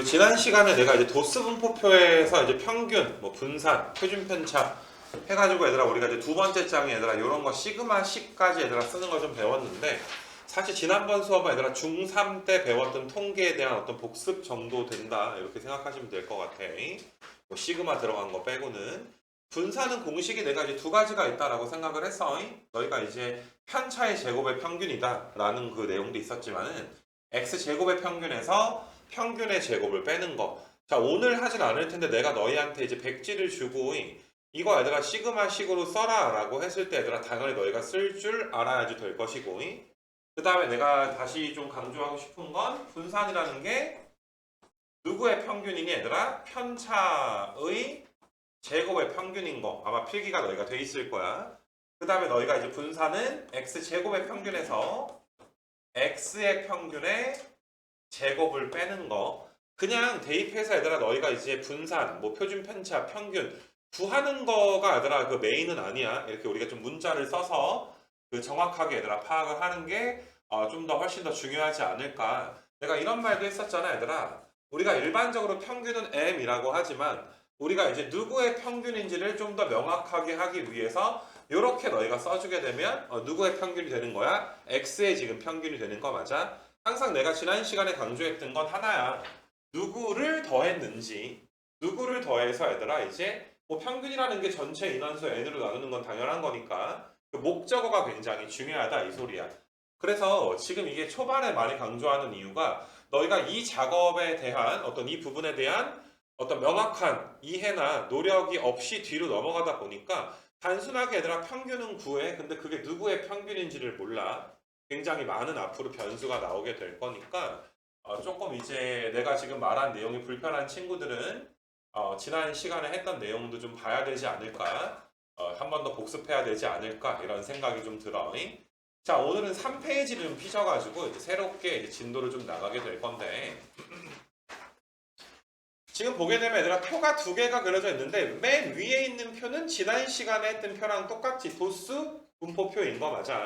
지난 시간에 내가 이제 도스 분포표에서 이제 평균, 뭐 분산, 표준 편차 해가지고 얘들아 우리가 이제 두 번째 장에 얘들아 이런 거 시그마 C까지 얘들아 쓰는 거 좀 배웠는데 사실 지난번 수업은 얘들아 중3 때 배웠던 통계에 대한 어떤 복습 정도 된다 이렇게 생각하시면 될 것 같아. 뭐 시그마 들어간 거 빼고는 분산은 공식이 내가 이제 두 가지가 있다라고 생각을 했어. 너희가 이제 편차의 제곱의 평균이다 라는 그 내용도 있었지만은 x 제곱의 평균에서 평균의 제곱을 빼는 거. 자, 오늘 하진 않을 텐데 내가 너희한테 이제 백지를 주고 이거 얘들아 시그마 식으로 써라 라고 했을 때 얘들아 당연히 너희가 쓸 줄 알아야지 될 것이고 그 다음에 내가 다시 좀 강조하고 싶은 건 분산이라는 게 누구의 평균이니 얘들아? 편차의 제곱의 평균인 거. 아마 필기가 너희가 돼 있을 거야. 그 다음에 너희가 이제 분산은 x 제곱의 평균에서 x의 평균의 제곱을 빼는 거. 그냥 대입해서 얘들아 너희가 이제 분산, 뭐 표준 편차, 평균 구하는 거가 얘들아 그 메인은 아니야. 이렇게 우리가 좀 문자를 써서 그 정확하게 얘들아 파악을 하는 게 좀 더 훨씬 더 중요하지 않을까. 내가 이런 말도 했었잖아 얘들아. 우리가 일반적으로 평균은 m이라고 하지만 우리가 이제 누구의 평균인지를 좀 더 명확하게 하기 위해서 이렇게 너희가 써주게 되면 누구의 평균이 되는 거야? x의 지금 평균이 되는 거 맞아? 항상 내가 지난 시간에 강조했던 건 하나야. 누구를 더했는지 누구를 더해서 얘들아 이제 뭐 평균이라는 게 전체 인원수 n으로 나누는 건 당연한 거니까 그 목적어가 굉장히 중요하다 이 소리야. 그래서 지금 이게 초반에 많이 강조하는 이유가 너희가 이 작업에 대한 어떤 이 부분에 대한 어떤 명확한 이해나 노력이 없이 뒤로 넘어가다 보니까 단순하게 얘들아 평균은 구해. 근데 그게 누구의 평균인지를 몰라. 굉장히 많은 앞으로 변수가 나오게 될 거니까 조금 이제 내가 지금 말한 내용이 불편한 친구들은 지난 시간에 했던 내용도 좀 봐야 되지 않을까. 한 번 더 복습해야 되지 않을까 이런 생각이 좀 들어. 자, 오늘은 3페이지를 좀 피셔가지고 이제 새롭게 이제 진도를 좀 나가게 될 건데 지금 보게 되면 얘들아 표가 두 개가 그려져 있는데 맨 위에 있는 표는 지난 시간에 했던 표랑 똑같이 도수 분포표인 거 맞아?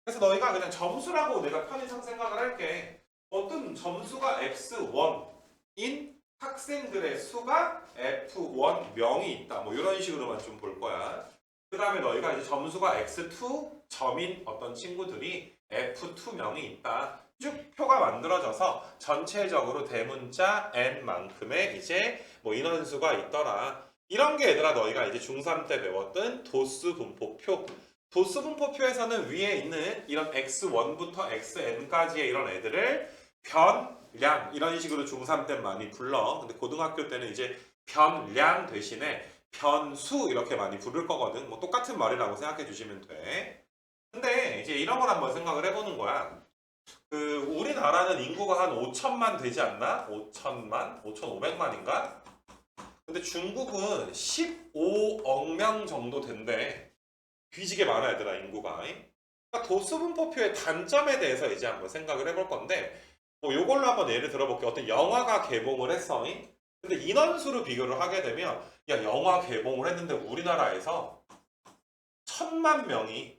그래서 너희가 그냥 점수라고 내가 편의상 생각을 할게. 어떤 점수가 x1인 학생들의 수가 f1 명이 있다. 뭐 이런 식으로만 좀 볼 거야. 그 다음에 너희가 이제 점수가 x2 점인 어떤 친구들이 f2 명이 있다. 쭉 표가 만들어져서 전체적으로 대문자 n만큼의 이제 뭐 인원수가 있더라. 이런 게 얘들아 너희가 이제 중3 때 배웠던 도수 분포표. 도수 분포표에서는 위에 있는 이런 x1부터 xn까지의 이런 애들을 변량 이런 식으로 중3 때 많이 불러. 근데 고등학교 때는 이제 변량 대신에 변수 이렇게 많이 부를 거거든. 뭐 똑같은 말이라고 생각해 주시면 돼. 근데 이제 이런 걸 한번 생각을 해보는 거야. 우리나라는 인구가 한 5천만 되지 않나? 5천만? 5,500만인가? 근데 중국은 15억 명 정도 된대. 뒤지게 많아 얘들아 인구가. 그러니까 도수 분포표의 단점에 대해서 이제 한번 생각을 해볼 건데 뭐 요걸로 한번 예를 들어볼게. 어떤 영화가 개봉을 했어. 근데 인원수로 비교를 하게 되면 야 영화 개봉을 했는데 우리나라에서 1,000만 명이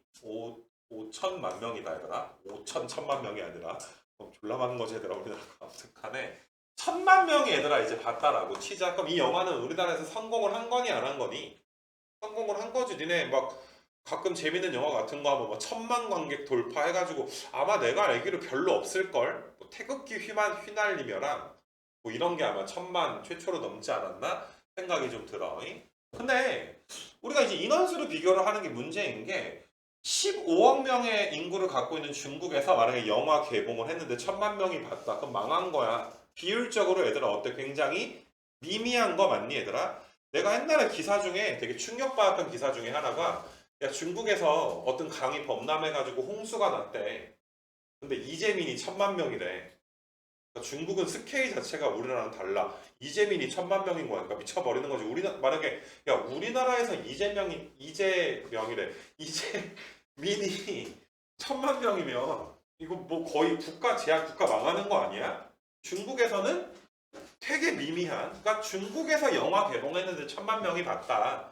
5천만 명이다 얘들아. 5천 만명이 아니라 졸라 많은 거지 얘들아 우리나라가 어떡하네. 1,000만 명이 얘들아 이제 봤다라고 치자. 그럼 이 영화는 우리나라에서 성공을 한 거니 안 한 거니? 성공을 한 거지. 니네 막 가끔 재밌는 영화 같은 거 하면 막 1,000만 관객 돌파해가지고 아마 내가 알기로 별로 없을걸? 뭐 태극기 휘날리며랑 뭐 이런 게 아마 1,000만 최초로 넘지 않았나? 생각이 좀 들어. 근데 우리가 이제 인원수로 비교를 하는 게 문제인 게 15억 명의 인구를 갖고 있는 중국에서 만약에 영화 개봉을 했는데 1,000만 명이 봤다. 그럼 망한 거야. 비율적으로 얘들아 어때? 굉장히 미미한 거 맞니 얘들아? 내가 옛날에 기사 중에 되게 충격받았던 기사 중에 하나가 야 중국에서 어떤 강이 범람해가지고 홍수가 났대. 근데 이재민이 1,000만 명이래. 그러니까 중국은 스케일 자체가 우리나라랑 달라. 이재민이 1,000만 명인 거야. 그러니까 미쳐버리는 거지. 만약에 야 우리나라에서 이재명이래. 이재민이 1,000만 명이면 이거 뭐 거의 제약 국가 망하는 거 아니야? 중국에서는 되게 미미한. 그러니까 중국에서 영화 개봉했는데 1,000만 명이 봤다.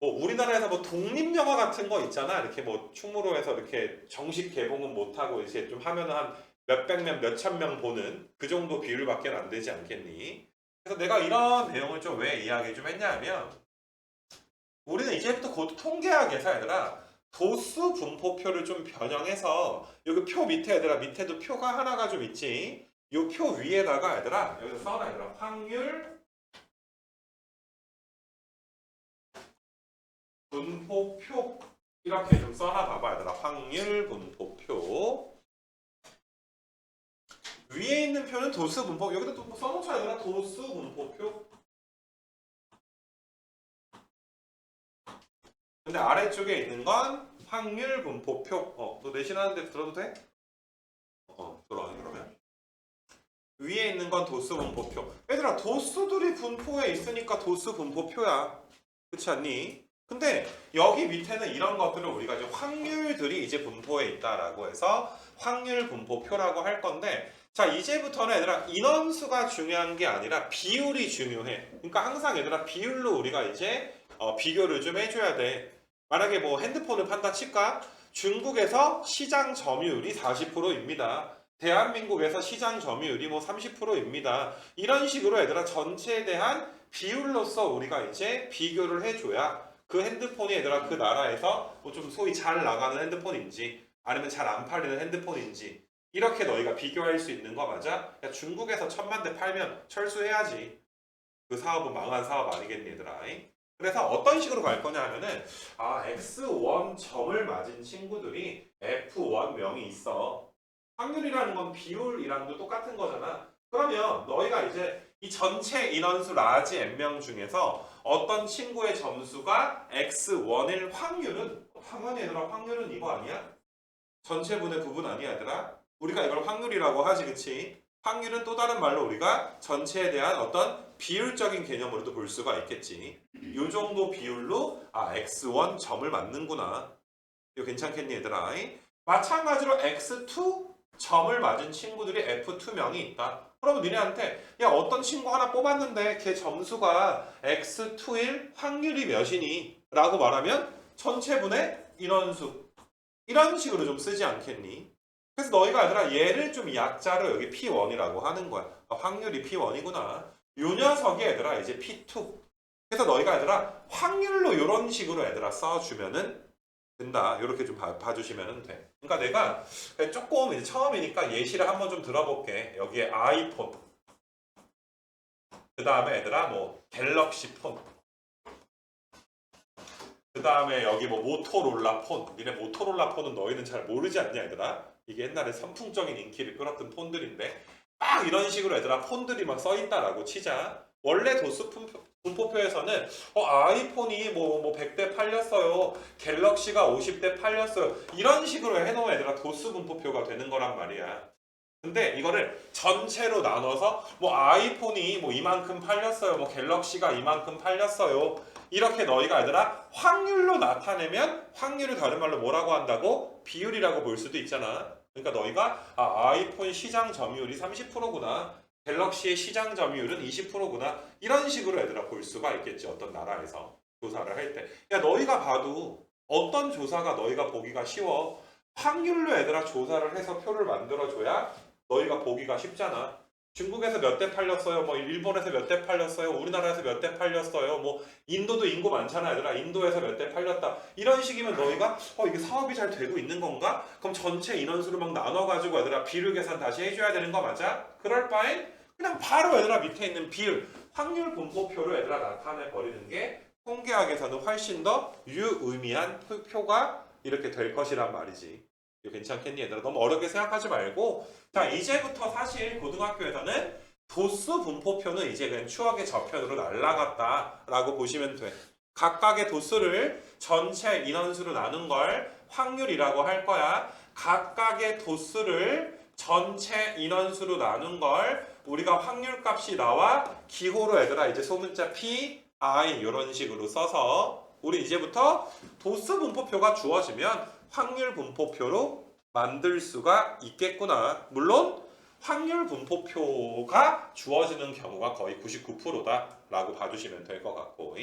뭐 우리나라에서 뭐 독립영화 같은 거 있잖아. 이렇게 뭐 충무로에서 이렇게 정식 개봉은 못하고 이제 좀 하면은 한 몇백 명, 몇천 명 보는 그 정도 비율밖에 안 되지 않겠니? 그래서 내가 이런 내용을 좀 왜 이야기 좀 했냐면 우리는 이제부터 곧 통계학에서 얘들아 도수 분포표를 좀 변형해서 여기 표 밑에 얘들아 밑에도 표가 하나가 좀 있지. 이 표 위에다가 얘들아 여기서 써놔 얘들아 확률 분포표 이렇게 좀 써놔 봐봐 얘들아 확률 분포표 위에 있는 표는 도수 분포 여기다 또 써놓자 얘들아 도수 분포표 근데 아래쪽에 있는 건 확률 분포표 너 내신하는데 들어도 돼? 들어와 그러면 위에 있는 건 도수 분포표 얘들아 도수들이 분포에 있으니까 도수 분포표야 그렇지 않니? 근데 여기 밑에는 이런 것들을 우리가 이제 확률들이 이제 분포에 있다라고 해서 확률 분포표라고 할 건데 자 이제부터는 얘들아 인원수가 중요한 게 아니라 비율이 중요해 그러니까 항상 얘들아 비율로 우리가 이제 비교를 좀 해줘야 돼 만약에 뭐 핸드폰을 판다 칠까? 중국에서 시장 점유율이 40%입니다 대한민국에서 시장 점유율이 뭐 30%입니다 이런 식으로 얘들아 전체에 대한 비율로서 우리가 이제 비교를 해줘야 그 핸드폰이 얘들아 그 나라에서 뭐 좀 소위 잘 나가는 핸드폰인지 아니면 잘 안 팔리는 핸드폰인지 이렇게 너희가 비교할 수 있는 거 맞아? 야, 중국에서 1000만 대 팔면 철수해야지 그 사업은 망한 사업 아니겠니 얘들아 그래서 어떤 식으로 갈 거냐 하면은 X1 점을 맞은 친구들이 F1 명이 있어 확률이라는 건 비율이랑도 똑같은 거잖아 그러면 너희가 이제 이 전체 인원수 라지 n명 중에서 어떤 친구의 점수가 x1일 확률은 당연히 얘들아 확률은 이거 아니야? 전체분의 부분 아니야 얘들아? 우리가 이걸 확률이라고 하지 그치? 확률은 또 다른 말로 우리가 전체에 대한 어떤 비율적인 개념으로도 볼 수가 있겠지 이 정도 비율로 x1 점을 맞는구나 이거 괜찮겠니 얘들아? 마찬가지로 x2 점을 맞은 친구들이 F2명이 있다. 그러면 니네한테 야 어떤 친구 하나 뽑았는데 걔 점수가 X2일 확률이 몇이니? 라고 말하면 전체분의 인원수 이런 식으로 좀 쓰지 않겠니? 그래서 너희가 얘들아 얘를 좀 약자로 여기 P1이라고 하는 거야. 확률이 P1이구나. 요 녀석이 얘들아 이제 P2 그래서 너희가 얘들아 확률로 이런 식으로 얘들아 써주면은 된다. 이렇게 좀 봐주시면 돼. 그러니까 내가 조금 이제 처음이니까 예시를 한번 좀 들어볼게. 여기에 아이폰, 그 다음에 얘들아 뭐 갤럭시 폰, 그 다음에 여기 뭐 모토롤라 폰. 니네 모토롤라 폰은 너희는 잘 모르지 않냐 얘들아? 이게 옛날에 선풍적인 인기를 끌었던 폰들인데 막 이런 식으로 얘들아 폰들이 막 써있다라고 치자. 원래 도수 분포표에서는 아이폰이 뭐 100대 팔렸어요. 갤럭시가 50대 팔렸어요. 이런 식으로 해놓은 애들아 도수 분포표가 되는 거란 말이야. 근데 이거를 전체로 나눠서 뭐 아이폰이 뭐 이만큼 팔렸어요. 뭐 갤럭시가 이만큼 팔렸어요. 이렇게 너희가 얘들아 확률로 나타내면 확률을 다른 말로 뭐라고 한다고? 비율이라고 볼 수도 있잖아. 그러니까 너희가 아이폰 시장 점유율이 30%구나. 갤럭시의 시장 점유율은 20%구나. 이런 식으로 얘들아 볼 수가 있겠지. 어떤 나라에서 조사를 할 때. 야 너희가 봐도 어떤 조사가 너희가 보기가 쉬워. 확률로 얘들아 조사를 해서 표를 만들어줘야 너희가 보기가 쉽잖아. 중국에서 몇 대 팔렸어요. 뭐 일본에서 몇 대 팔렸어요. 우리나라에서 몇 대 팔렸어요. 뭐 인도도 인구 많잖아 얘들아. 인도에서 몇 대 팔렸다. 이런 식이면 너희가 이게 사업이 잘 되고 있는 건가? 그럼 전체 인원수를 막 나눠가지고 얘들아 비율 계산 다시 해줘야 되는 거 맞아? 그럴 바엔 그냥 바로 얘들아 밑에 있는 비율 확률 분포표로 얘들아 나타내 버리는 게 통계학에서는 훨씬 더 유의미한 표가 이렇게 될 것이란 말이지. 이거 괜찮겠니 얘들아? 너무 어렵게 생각하지 말고 자 이제부터 사실 고등학교에서는 도수 분포표는 이제 그냥 추억의 저편으로 날아갔다 라고 보시면 돼. 각각의 도수를 전체 인원수로 나눈 걸 확률이라고 할 거야. 각각의 도수를 전체 인원수로 나눈 걸 우리가 확률값이 나와 기호로 얘들아 이제 소문자 P, I 이런 식으로 써서 우리 이제부터 도수 분포표가 주어지면 확률 분포표로 만들 수가 있겠구나. 물론 확률 분포표가 주어지는 경우가 거의 99%다 라고 봐주시면 될 것 같고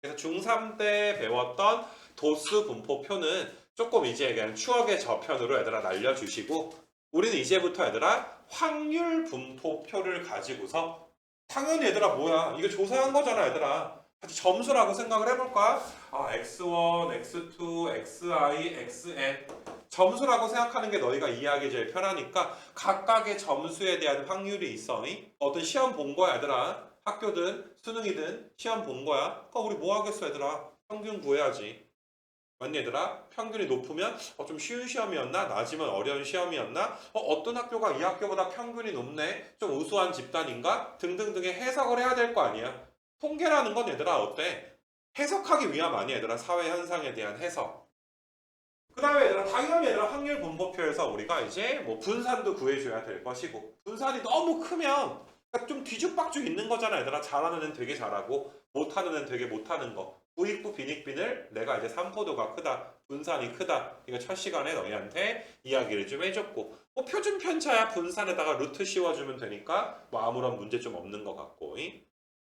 그래서 중3 때 배웠던 도수 분포표는 조금 이제 그냥 추억의 저편으로 얘들아 날려주시고 우리는 이제부터 얘들아 확률 분포표를 가지고서 당연히 얘들아 뭐야 이거 조사한 거잖아 얘들아 같이 점수라고 생각을 해볼까? x1, x2, xi, xn 점수라고 생각하는 게 너희가 이해하기 제일 편하니까 각각의 점수에 대한 확률이 있어. 어떤 시험 본 거야 얘들아 학교든 수능이든 시험 본 거야. 그럼 우리 뭐 하겠어 얘들아 평균 구해야지. 맞니 얘들아? 평균이 높으면 좀 쉬운 시험이었나? 낮으면 어려운 시험이었나? 어떤 학교가 이 학교보다 평균이 높네? 좀 우수한 집단인가? 등등등의 해석을 해야 될 거 아니야. 통계라는 건 얘들아 어때? 해석하기 위함 아니야 얘들아 사회 현상에 대한 해석. 그 다음에 얘들아 당연히 얘들아 확률 분포표에서 우리가 이제 뭐 분산도 구해줘야 될 것이고 분산이 너무 크면 좀 뒤죽박죽 있는 거잖아 얘들아. 잘하는 애는 되게 잘하고 못하는 애는 되게 못하는 거. 부익부 빈익빈을 내가 이제 삼포도가 크다 분산이 크다 이거 첫 시간에 너희한테 이야기를 좀 해줬고 뭐 표준 편차야 분산에다가 루트 씌워주면 되니까 뭐 아무런 문제 좀 없는 것 같고.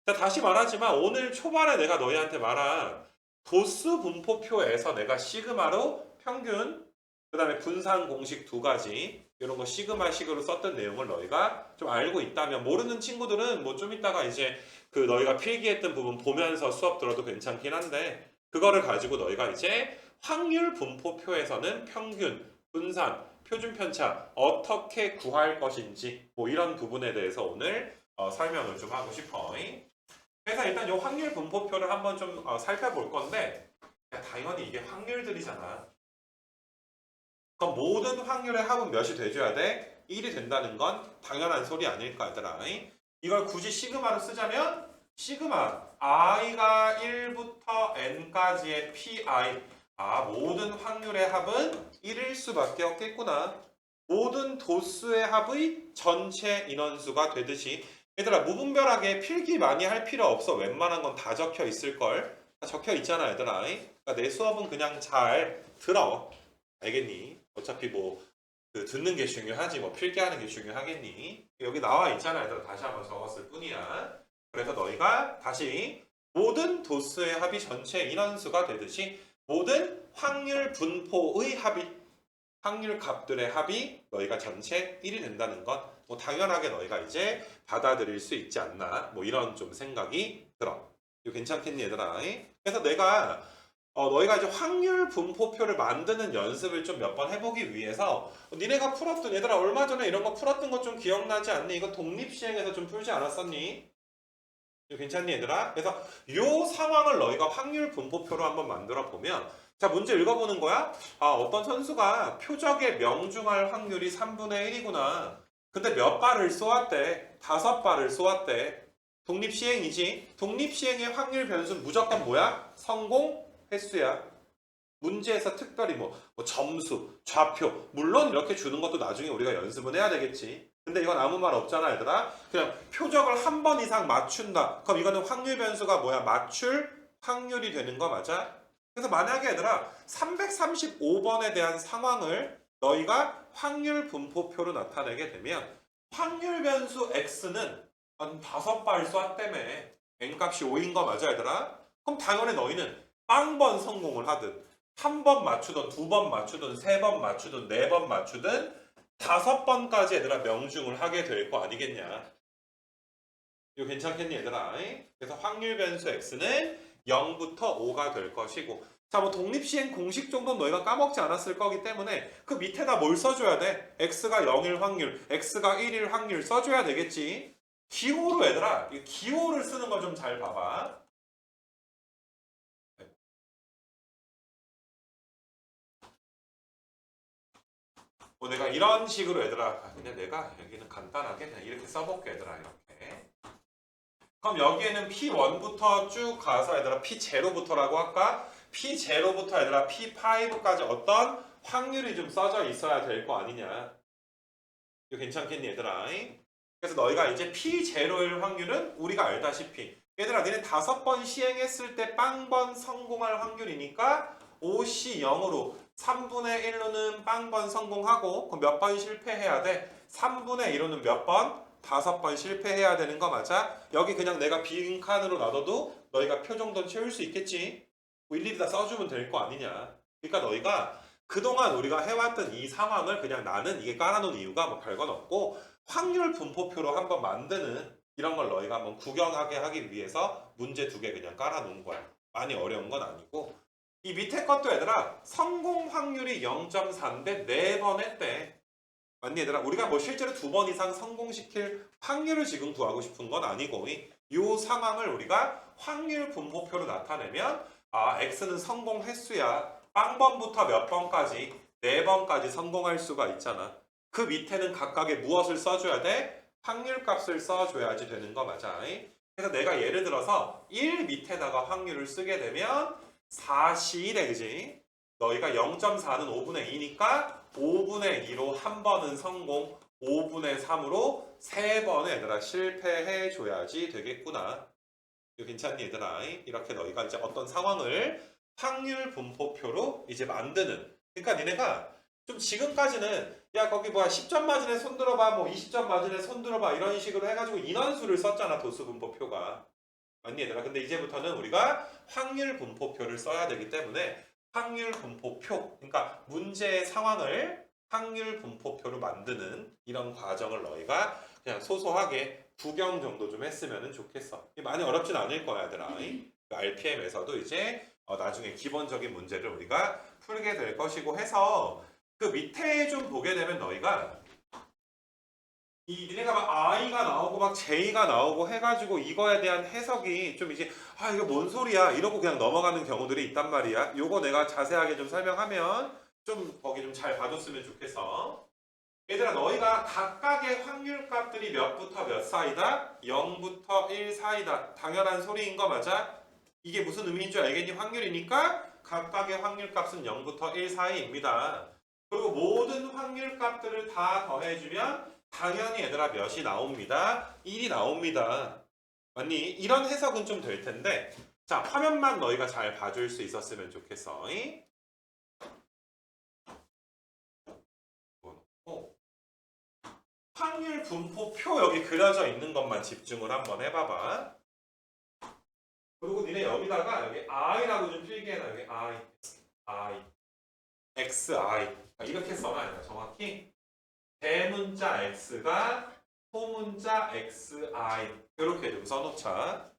자 다시 말하지만 오늘 초반에 내가 너희한테 말한 도수 분포표에서 내가 시그마로 평균 그 다음에 분산 공식 두 가지 이런 거 시그마식으로 썼던 내용을 너희가 좀 알고 있다면 모르는 친구들은 뭐 좀 이따가 이제 그 너희가 필기했던 부분 보면서 수업 들어도 괜찮긴 한데 그거를 가지고 너희가 이제 확률 분포표에서는 평균, 분산, 표준 편차 어떻게 구할 것인지 뭐 이런 부분에 대해서 오늘 설명을 좀 하고 싶어. 그래서 일단 이 확률 분포표를 한번 좀 살펴볼 건데 당연히 이게 확률들이잖아. 그럼 모든 확률의 합은 몇이 돼줘야 돼? 1이 된다는 건 당연한 소리 아닐까 얘들아. 이걸 굳이 시그마로 쓰자면 시그마 i가 1부터 n까지의 pi 모든 확률의 합은 1일 수밖에 없겠구나. 모든 도수의 합의 전체 인원수가 되듯이 얘들아 무분별하게 필기 많이 할 필요 없어. 웬만한 건 다 적혀 있을걸. 다 적혀 있잖아 얘들아. 그러니까 내 수업은 그냥 잘 들어. 알겠니? 어차피 뭐 그 듣는 게 중요하지 뭐 필기하는 게 중요하겠니? 여기 나와 있잖아 얘들아. 다시 한번 적었을 뿐이야. 그래서 너희가 다시 모든 도수의 합이 전체 인원수가 되듯이 모든 확률 분포의 합이 확률 값들의 합이 너희가 전체 1이 된다는 것 뭐 당연하게 너희가 이제 받아들일 수 있지 않나 뭐 이런 좀 생각이 들어. 이거 괜찮겠니 얘들아? 그래서 내가 너희가 이제 확률 분포표를 만드는 연습을 좀 몇 번 해보기 위해서 니네가 풀었던 얘들아 얼마 전에 이런 거 풀었던 거 좀 기억나지 않니? 이거 독립시행에서 좀 풀지 않았었니? 이거 괜찮니 얘들아? 그래서 이 상황을 너희가 확률 분포표로 한번 만들어 보면 자 문제 읽어보는 거야? 어떤 선수가 표적에 명중할 확률이 3분의 1이구나. 근데 몇 발을 쏘았대? 5발을 쏘았대. 독립시행이지? 독립시행의 확률 변수는 무조건 뭐야? 성공 횟수야. 문제에서 특별히 뭐 점수, 좌표 물론 이렇게 주는 것도 나중에 우리가 연습은 해야 되겠지. 근데 이건 아무 말 없잖아 얘들아. 그냥 표적을 한 번 이상 맞춘다. 그럼 이거는 확률 변수가 뭐야? 맞출 확률이 되는 거 맞아? 그래서 만약에 얘들아 335번에 대한 상황을 너희가 확률 분포표로 나타내게 되면 확률 변수 x는 한 5발 쏘았다며. n값이 5인 거 맞아 얘들아? 그럼 당연히 너희는 빵번 성공을 하든 한 번 맞추든 두 번 맞추든 세 번 맞추든 네 번 맞추든 5번까지 얘들아 명중을 하게 될 거 아니겠냐. 이거 괜찮겠니 얘들아? 그래서 확률 변수 x는 0부터 5가 될 것이고 자 뭐 독립시행 공식 정도는 너희가 까먹지 않았을 거기 때문에 그 밑에다 뭘 써줘야 돼? x가 0일 확률, x가 1일 확률 써줘야 되겠지. 기호로 얘들아 이 기호를 쓰는 걸 좀 잘 봐봐. 뭐 내가 이런 식으로 얘들아 그냥 내가 여기는 간단하게 그냥 이렇게 써볼게 얘들아 이렇게. 그럼 여기에는 P1부터 쭉 가서 얘들아 P0부터라고 할까? P0부터 얘들아 P5까지 어떤 확률이 좀 써져 있어야 될 거 아니냐. 이거 괜찮겠니 얘들아? 그래서 너희가 이제 P0일 확률은 우리가 알다시피 얘들아 니네 5번 시행했을 때 빵번 성공할 확률이니까 5C 0으로 3분의 1로는 빵번 성공하고 그럼 몇 번 실패해야 돼? 3분의 1로는 몇 번? 5번 실패해야 되는 거 맞아? 여기 그냥 내가 빈 칸으로 놔둬도 너희가 표 정도는 채울 수 있겠지? 뭐 일일이 다 써주면 될 거 아니냐. 그러니까 너희가 그동안 우리가 해왔던 이 상황을 그냥 나는 이게 깔아놓은 이유가 뭐 별건 없고 확률 분포표로 한번 만드는 이런 걸 너희가 한번 구경하게 하기 위해서 문제 2개 그냥 깔아놓은 거야. 많이 어려운 건 아니고 이 밑에 것도 얘들아 성공 확률이 0.4인데 4번 했대. 맞니 얘들아? 우리가 뭐 실제로 2번 이상 성공시킬 확률을 지금 구하고 싶은 건 아니고 이 상황을 우리가 확률 분포표로 나타내면 아 x는 성공 횟수야. 빵번부터 몇 번까지 4번까지 성공할 수가 있잖아. 그 밑에는 각각의 무엇을 써줘야 돼? 확률값을 써줘야지 되는 거 맞아. 그래서 내가 예를 들어서 1 밑에다가 확률을 쓰게 되면 4시래 그지? 너희가 0.4는 5분의 2니까 5분의 2로 한 번은 성공, 5분의 3으로 3번은 얘들아 실패해 줘야지 되겠구나. 이거 괜찮니 얘들아? 이렇게 너희가 이제 어떤 상황을 확률 분포표로 이제 만드는. 그러니까 니네가 좀 지금까지는 야 거기 뭐야 10점 맞은 애 손 들어봐, 뭐 20점 맞은 애 손 들어봐 이런 식으로 해가지고 인원수를 썼잖아 도수 분포표가. 맞니 얘들아? 근데 이제부터는 우리가 확률 분포표를 써야 되기 때문에 확률 분포표, 그러니까 문제의 상황을 확률 분포표로 만드는 이런 과정을 너희가 그냥 소소하게 구경 정도 좀 했으면 좋겠어. 많이 어렵진 않을 거야 얘들아. RPM에서도 이제 나중에 기본적인 문제를 우리가 풀게 될 것이고 해서 그 밑에 좀 보게 되면 너희가 이 니네가 막 I가 나오고 막 J가 나오고 해가지고 이거에 대한 해석이 좀 이제 아 이거 뭔 소리야 이러고 그냥 넘어가는 경우들이 있단 말이야. 요거 내가 자세하게 좀 설명하면 좀 거기 좀 잘 봐줬으면 좋겠어. 얘들아 너희가 각각의 확률값들이 몇부터 몇 사이다? 0부터 1 사이다. 당연한 소리인 거 맞아? 이게 무슨 의미인 줄 알겠니? 확률이니까 각각의 확률값은 0부터 1 사이입니다. 그리고 모든 확률값들을 다 더해주면 당연히 얘들아 몇이 나옵니다. 1이 나옵니다. 맞니? 이런 해석은 좀 될 텐데 자 화면만 너희가 잘 봐줄 수 있었으면 좋겠어. 확률 분포표 여기 그려져 있는 것만 집중을 한번 해봐봐. 그리고 니네 여기다가 여기 i라고 좀 필기해놔. 여기 i, xi 이렇게 써놔야 돼. 정확히 대문자 x가 소문자 xi 이렇게 좀 써놓자.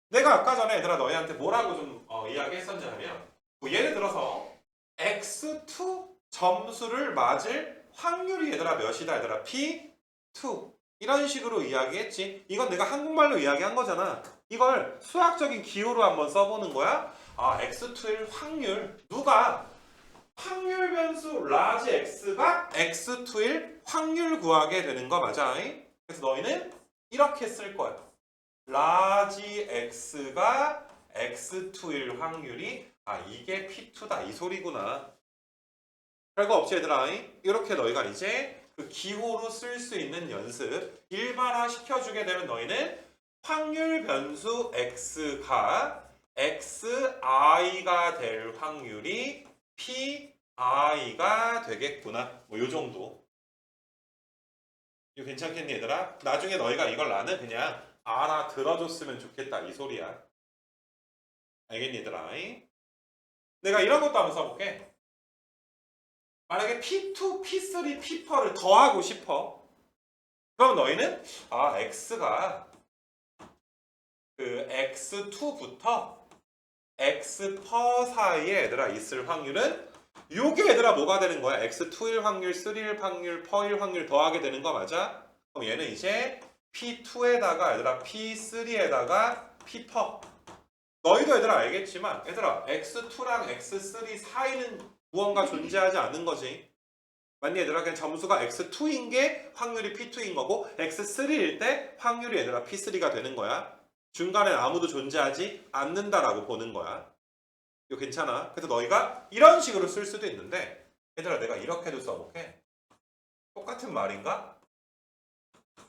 내가 아까 전에 얘들아 너희한테 뭐라고 좀 이야기했었냐면 뭐 예를 들어서 x2 점수를 맞을 확률이 얘들아 몇이다 얘들아 p2 이런 식으로 이야기했지. 이건 내가 한국말로 이야기한 거잖아. 이걸 수학적인 기호로 한번 써보는 거야. 아 x2일 확률 누가 확률 변수 라지 x가 x2일 확률 구하게 되는 거 맞아. 그래서 너희는 이렇게 쓸 거야. 라지 x가 x2일 확률이 아 이게 p2다 이 소리구나. 별거 없지 얘들아. 이렇게 너희가 이제 그 기호로 쓸 수 있는 연습 일반화 시켜주게 되면 너희는 확률 변수 x가 xi가 될 확률이 pi가 되겠구나. 뭐 요 정도. 이거 괜찮겠니 얘들아? 나중에 너희가 이걸 나는 그냥 알아들어줬으면 좋겠다 이 소리야. 알겠니 얘들아? 내가 이런 것도 한번 써볼게. 만약에 P2, P3, P4를 더하고 싶어. 그럼 너희는 아 X가 그 X2부터 X% 사이에 얘들아 있을 확률은 요게 얘들아 뭐가 되는 거야? X2일 확률, 3일 확률, 퍼일 확률 더하게 되는 거 맞아? 그럼 얘는 이제 P2에다가 얘들아 P3에다가 P4 너희도 얘들아 알겠지만 얘들아 X2랑 X3 사이는 무언가 존재하지 않는 거지. 맞니 얘들아? 그냥 점수가 x2인 게 확률이 p2인 거고 x3일 때 확률이 얘들아 p3가 되는 거야. 중간에 아무도 존재하지 않는다라고 보는 거야. 이거 괜찮아? 그래서 너희가 이런 식으로 쓸 수도 있는데 얘들아 내가 이렇게도 써볼게. 똑같은 말인가?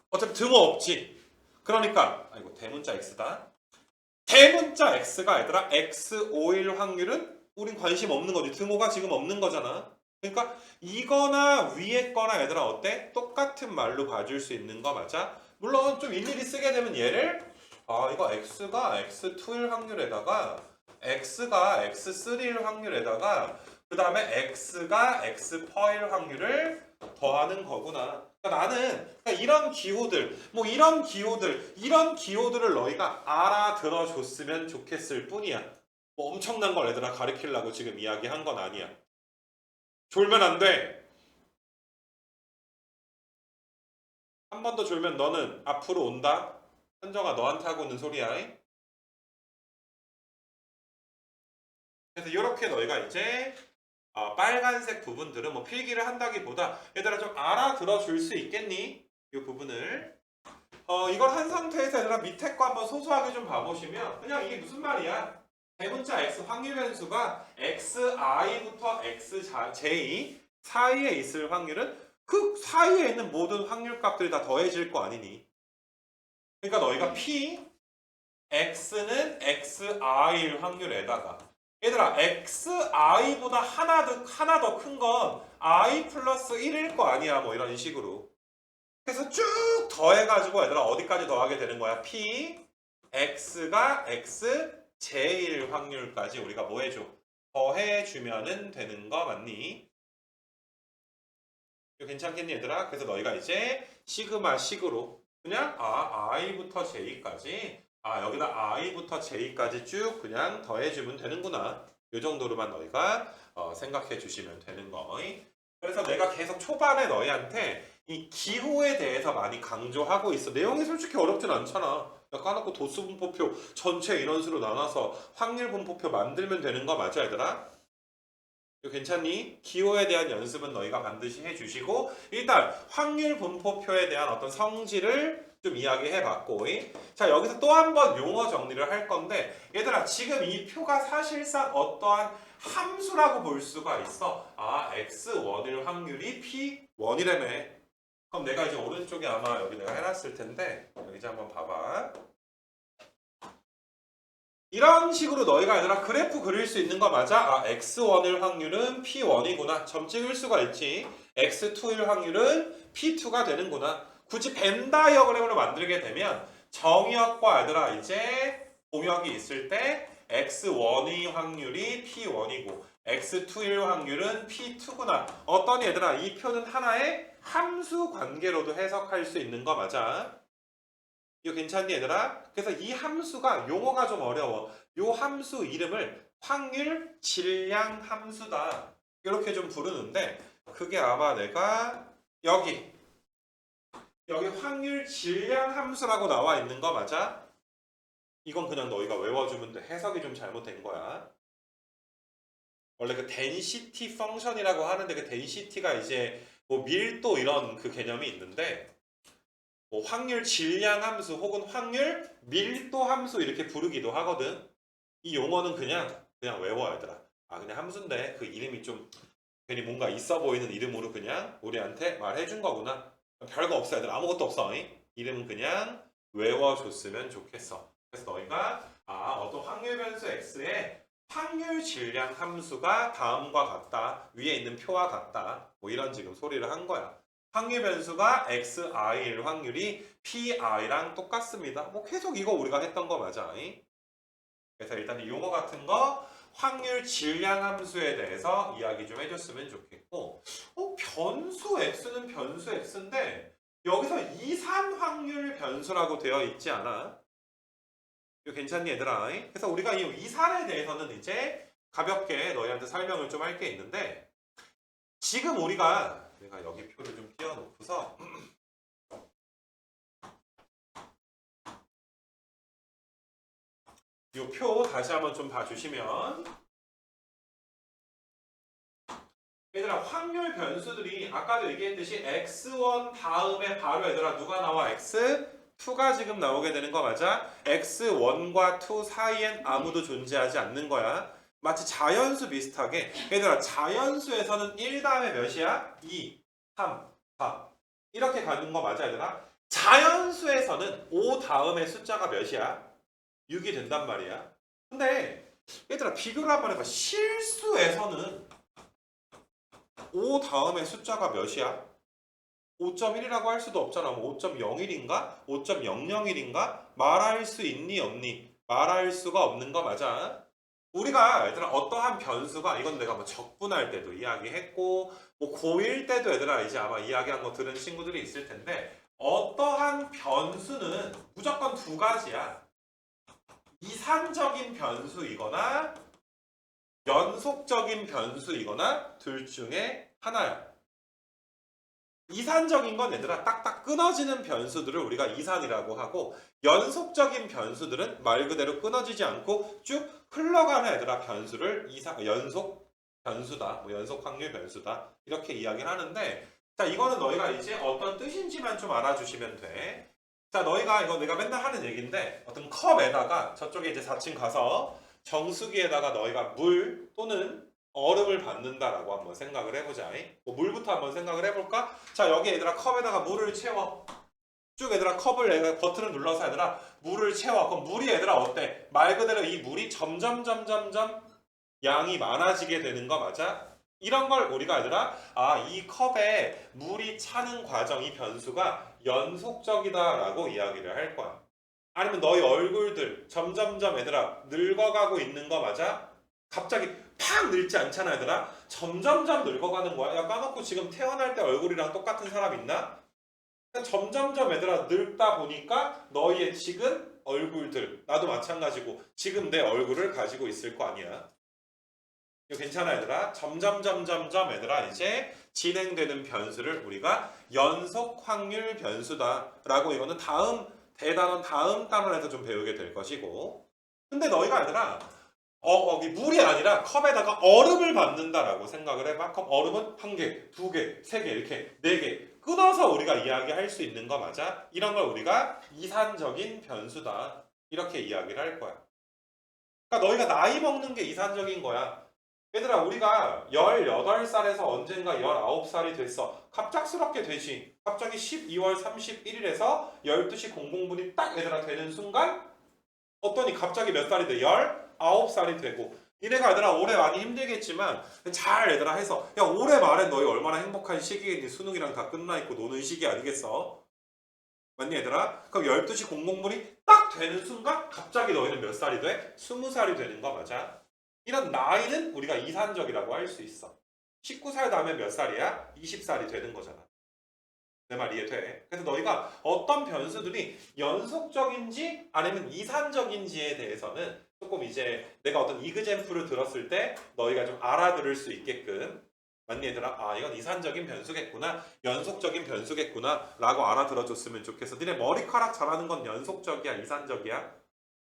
어차피 등호 없지. 그러니까 아이고 대문자 x다. 대문자 x가 얘들아 x5일 확률은 우린 관심 없는 거지. 등호가 지금 없는 거잖아. 그러니까 이거나 위에 거나 얘들아 어때? 똑같은 말로 봐줄 수 있는 거 맞아? 물론 좀 일일이 쓰게 되면 얘를 아 이거 x가 x2일 확률에다가 x가 x3일 확률에다가 그 다음에 x가 x%일 확률을 더하는 거구나. 그러니까 나는 이런 기호들, 뭐 이런 기호들을 너희가 알아들어 줬으면 좋겠을 뿐이야. 뭐 엄청난 걸 얘들아 가르치려고 지금 이야기한 건 아니야. 졸면 안 돼. 한 번 더 졸면 너는 앞으로 온다. 현정아 너한테 하고 있는 소리야. 그래서 이렇게 너희가 이제 빨간색 부분들은 뭐 필기를 한다기보다 얘들아 좀 알아들어 줄 수 있겠니? 이 부분을 이걸 한 상태에서 얘들아 밑에 거 한번 소소하게 좀 봐보시면 그냥 이게 무슨 말이야? 대문자 x 확률 변수가 xi부터 xj 사이에 있을 확률은 그 사이에 있는 모든 확률 값들이 다 더해질 거 아니니? 그러니까 너희가 p x는 xi일 확률에다가 얘들아 xi보다 하나 더 큰 건 i 플러스 1일 거 아니야 뭐 이런 식으로 그래서 쭉 더해가지고 얘들아 어디까지 더하게 되는 거야 p x가 xj일 확률까지 우리가 뭐 해줘 더해주면은 되는 거 맞니? 이거 괜찮겠니 얘들아? 그래서 너희가 이제 시그마 식으로 그냥 i부터 j까지 여기다 i부터 j까지 쭉 그냥 더해주면 되는구나. 이 정도로만 너희가 생각해 주시면 되는 거. 그래서 내가 계속 초반에 너희한테 이 기호에 대해서 많이 강조하고 있어. 내용이 솔직히 어렵진 않잖아. 까놓고 도수 분포표 전체 인원수로 나눠서 확률 분포표 만들면 되는 거 맞아 얘들아? 이거 괜찮니? 기호에 대한 연습은 너희가 반드시 해주시고 일단 확률 분포표에 대한 어떤 성질을 좀 이야기해봤고 자 여기서 또 한 번 용어 정리를 할 건데 얘들아 지금 이 표가 사실상 어떠한 함수라고 볼 수가 있어 x1일 확률이 p1이라며 그럼 내가 이제 오른쪽에 아마 여기 내가 해놨을 텐데 여기 이제 한번 봐봐 이런 식으로 너희가 얘들아 그래프 그릴 수 있는 거 맞아? x1일 확률은 p1이구나. 점 찍을 수가 있지. x2일 확률은 p2가 되는구나. 굳이 벤 다이어그램으로 만들게 되면 정의역과 얘들아 이제 공역이 있을 때 x1의 확률이 p1이고 x2일 확률은 p2구나. 어떤 얘들아 이 표는 하나의 함수 관계로도 해석할 수 있는 거 맞아? 이거 괜찮니 얘들아? 그래서 이 함수가 용어가 좀 어려워. 요 함수 이름을 확률 질량 함수다. 이렇게 좀 부르는데 그게 아마 내가 여기 확률 질량 함수라고 나와 있는 거 맞아? 이건 그냥 너희가 외워주면 돼. 해석이 좀 잘못된 거야. 원래 그 density 펑션이라고 하는데 그 density가 이제 뭐 밀도 이런 그 개념이 있는데 뭐 확률 질량 함수 혹은 확률 밀도 함수 이렇게 부르기도 하거든. 이 용어는 그냥 외워 얘들아. 그냥 함수인데 그 이름이 좀 괜히 뭔가 있어 보이는 이름으로 그냥 우리한테 말해준 거구나. 별거 없어 얘들아. 아무것도 없어. 이름은 그냥 외워줬으면 좋겠어. 그래서 너희가 어떤 확률 변수 x의 확률 질량 함수가 다음과 같다. 위에 있는 표와 같다. 뭐 이런 지금 소리를 한 거야. 확률 변수가 xi일 확률이 pi랑 똑같습니다. 뭐 계속 이거 우리가 했던 거 맞아. 그래서 일단 이 용어 같은 거 확률 질량 함수에 대해서 이야기 좀 해줬으면 좋겠고 변수 x는 변수 x인데 여기서 이산 확률 변수라고 되어 있지 않아? 이거 괜찮니 얘들아? 그래서 우리가 이 이산에 대해서는 이제 가볍게 너희한테 설명을 좀 할 게 있는데 지금 우리가 내가 여기 표를 좀 띄워놓고서 이 표 다시 한번 좀 봐주시면 얘들아 확률 변수들이 아까도 얘기했듯이 x1 다음에 바로 얘들아 누가 나와? x2가 지금 나오게 되는 거 맞아? x1과 2 사이엔 아무도 존재하지 않는 거야. 마치 자연수 비슷하게 얘들아 자연수에서는 1 다음에 몇이야? 2, 3, 4 이렇게 가는 거 맞아 얘들아? 자연수에서는 5 다음에 숫자가 몇이야? 6이 된단 말이야. 근데 얘들아 비교를 한번 해봐. 실수에서는 5 다음에 숫자가 몇이야? 5.1이라고 할 수도 없잖아. 뭐 5.01인가? 5.001인가? 말할 수 있니 없니? 말할 수가 없는 거 맞아. 우리가 얘들아 어떠한 변수가 이건 내가 뭐 적분할 때도 이야기했고 뭐 고1 때도 얘들아 이제 아마 이야기한 거 들은 친구들이 있을 텐데 어떠한 변수는 무조건 두 가지야. 이산적인 변수이거나 연속적인 변수이거나 둘 중에 하나야. 이산적인 건 얘들아 딱딱 끊어지는 변수들을 우리가 이산이라고 하고 연속적인 변수들은 말 그대로 끊어지지 않고 쭉 흘러가는 얘들아 변수를 연속 변수다, 뭐 연속 확률 변수다 이렇게 이야기를 하는데 자 이거는 너희가 이제 어떤 뜻인지만 좀 알아주시면 돼. 자 너희가 이거 내가 맨날 하는 얘기인데 어떤 컵에다가 저쪽에 이제 4층 가서 정수기에다가 너희가 물 또는 얼음을 받는다라고 한번 생각을 해보자. 뭐 물부터 한번 생각을 해볼까? 자 여기 얘들아 컵에다가 물을 채워. 쭉 얘들아 컵을 내가 버튼을 눌러서 얘들아 물을 채워. 그럼 물이 얘들아 어때? 말 그대로 이 물이 점점 양이 많아지게 되는 거 맞아? 이런 걸 우리가 얘들아 이 컵에 물이 차는 과정 이 변수가 연속적이다라고 이야기를 할 거야. 아니면 너희 얼굴들 점점점 얘들아 늙어가고 있는 거 맞아? 갑자기 팍 늙지 않잖아 얘들아. 점점점 늙어가는 거야. 야 까놓고 지금 태어날 때 얼굴이랑 똑같은 사람 있나? 점점점 얘들아 늙다 보니까 너희의 지금 얼굴들 나도 마찬가지고 지금 내 얼굴을 가지고 있을 거 아니야. 이거 괜찮아 얘들아. 점점점 얘들아 이제 진행되는 변수를 우리가 연속 확률 변수다 라고 이거는 다음 대단원 다음 단원에서 좀 배우게 될 것이고 근데 너희가 얘들아 여기 물이 아니라 컵에다가 얼음을 받는다라고 생각을 해봐. 컵 얼음은 한 개, 두 개, 세 개, 이렇게 네 개 끊어서 우리가 이야기할 수 있는 거 맞아? 이런 걸 우리가 이산적인 변수다 이렇게 이야기를 할 거야. 그러니까 너희가 나이 먹는 게 이산적인 거야. 얘들아 우리가 18살에서 언젠가 19살이 됐어. 갑작스럽게 되지. 갑자기 12월 31일에서 12시 00분이 딱 얘들아 되는 순간 어떠니 갑자기 몇 살이 돼? 19살이 되고 니네가 얘들아 올해 많이 힘들겠지만 잘 얘들아 해서 야 올해 말엔 너희 얼마나 행복한 시기겠니? 수능이랑 다 끝나 있고 노는 시기 아니겠어? 맞니 얘들아? 그럼 12시 00분이 딱 되는 순간 갑자기 너희는 몇 살이 돼? 20살이 되는 거 맞아? 이런 나이는 우리가 이산적이라고 할 수 있어. 19살 다음에 몇 살이야? 20살이 되는 거잖아. 내 말 이해돼? 그래서 너희가 어떤 변수들이 연속적인지 아니면 이산적인지에 대해서는 조금 이제 내가 어떤 이그젬플을 들었을 때 너희가 좀 알아들을 수 있게끔 맞니 얘들아? 이건 이산적인 변수겠구나 연속적인 변수겠구나 라고 알아들어줬으면 좋겠어. 니네 머리카락 자라는 건 연속적이야 이산적이야?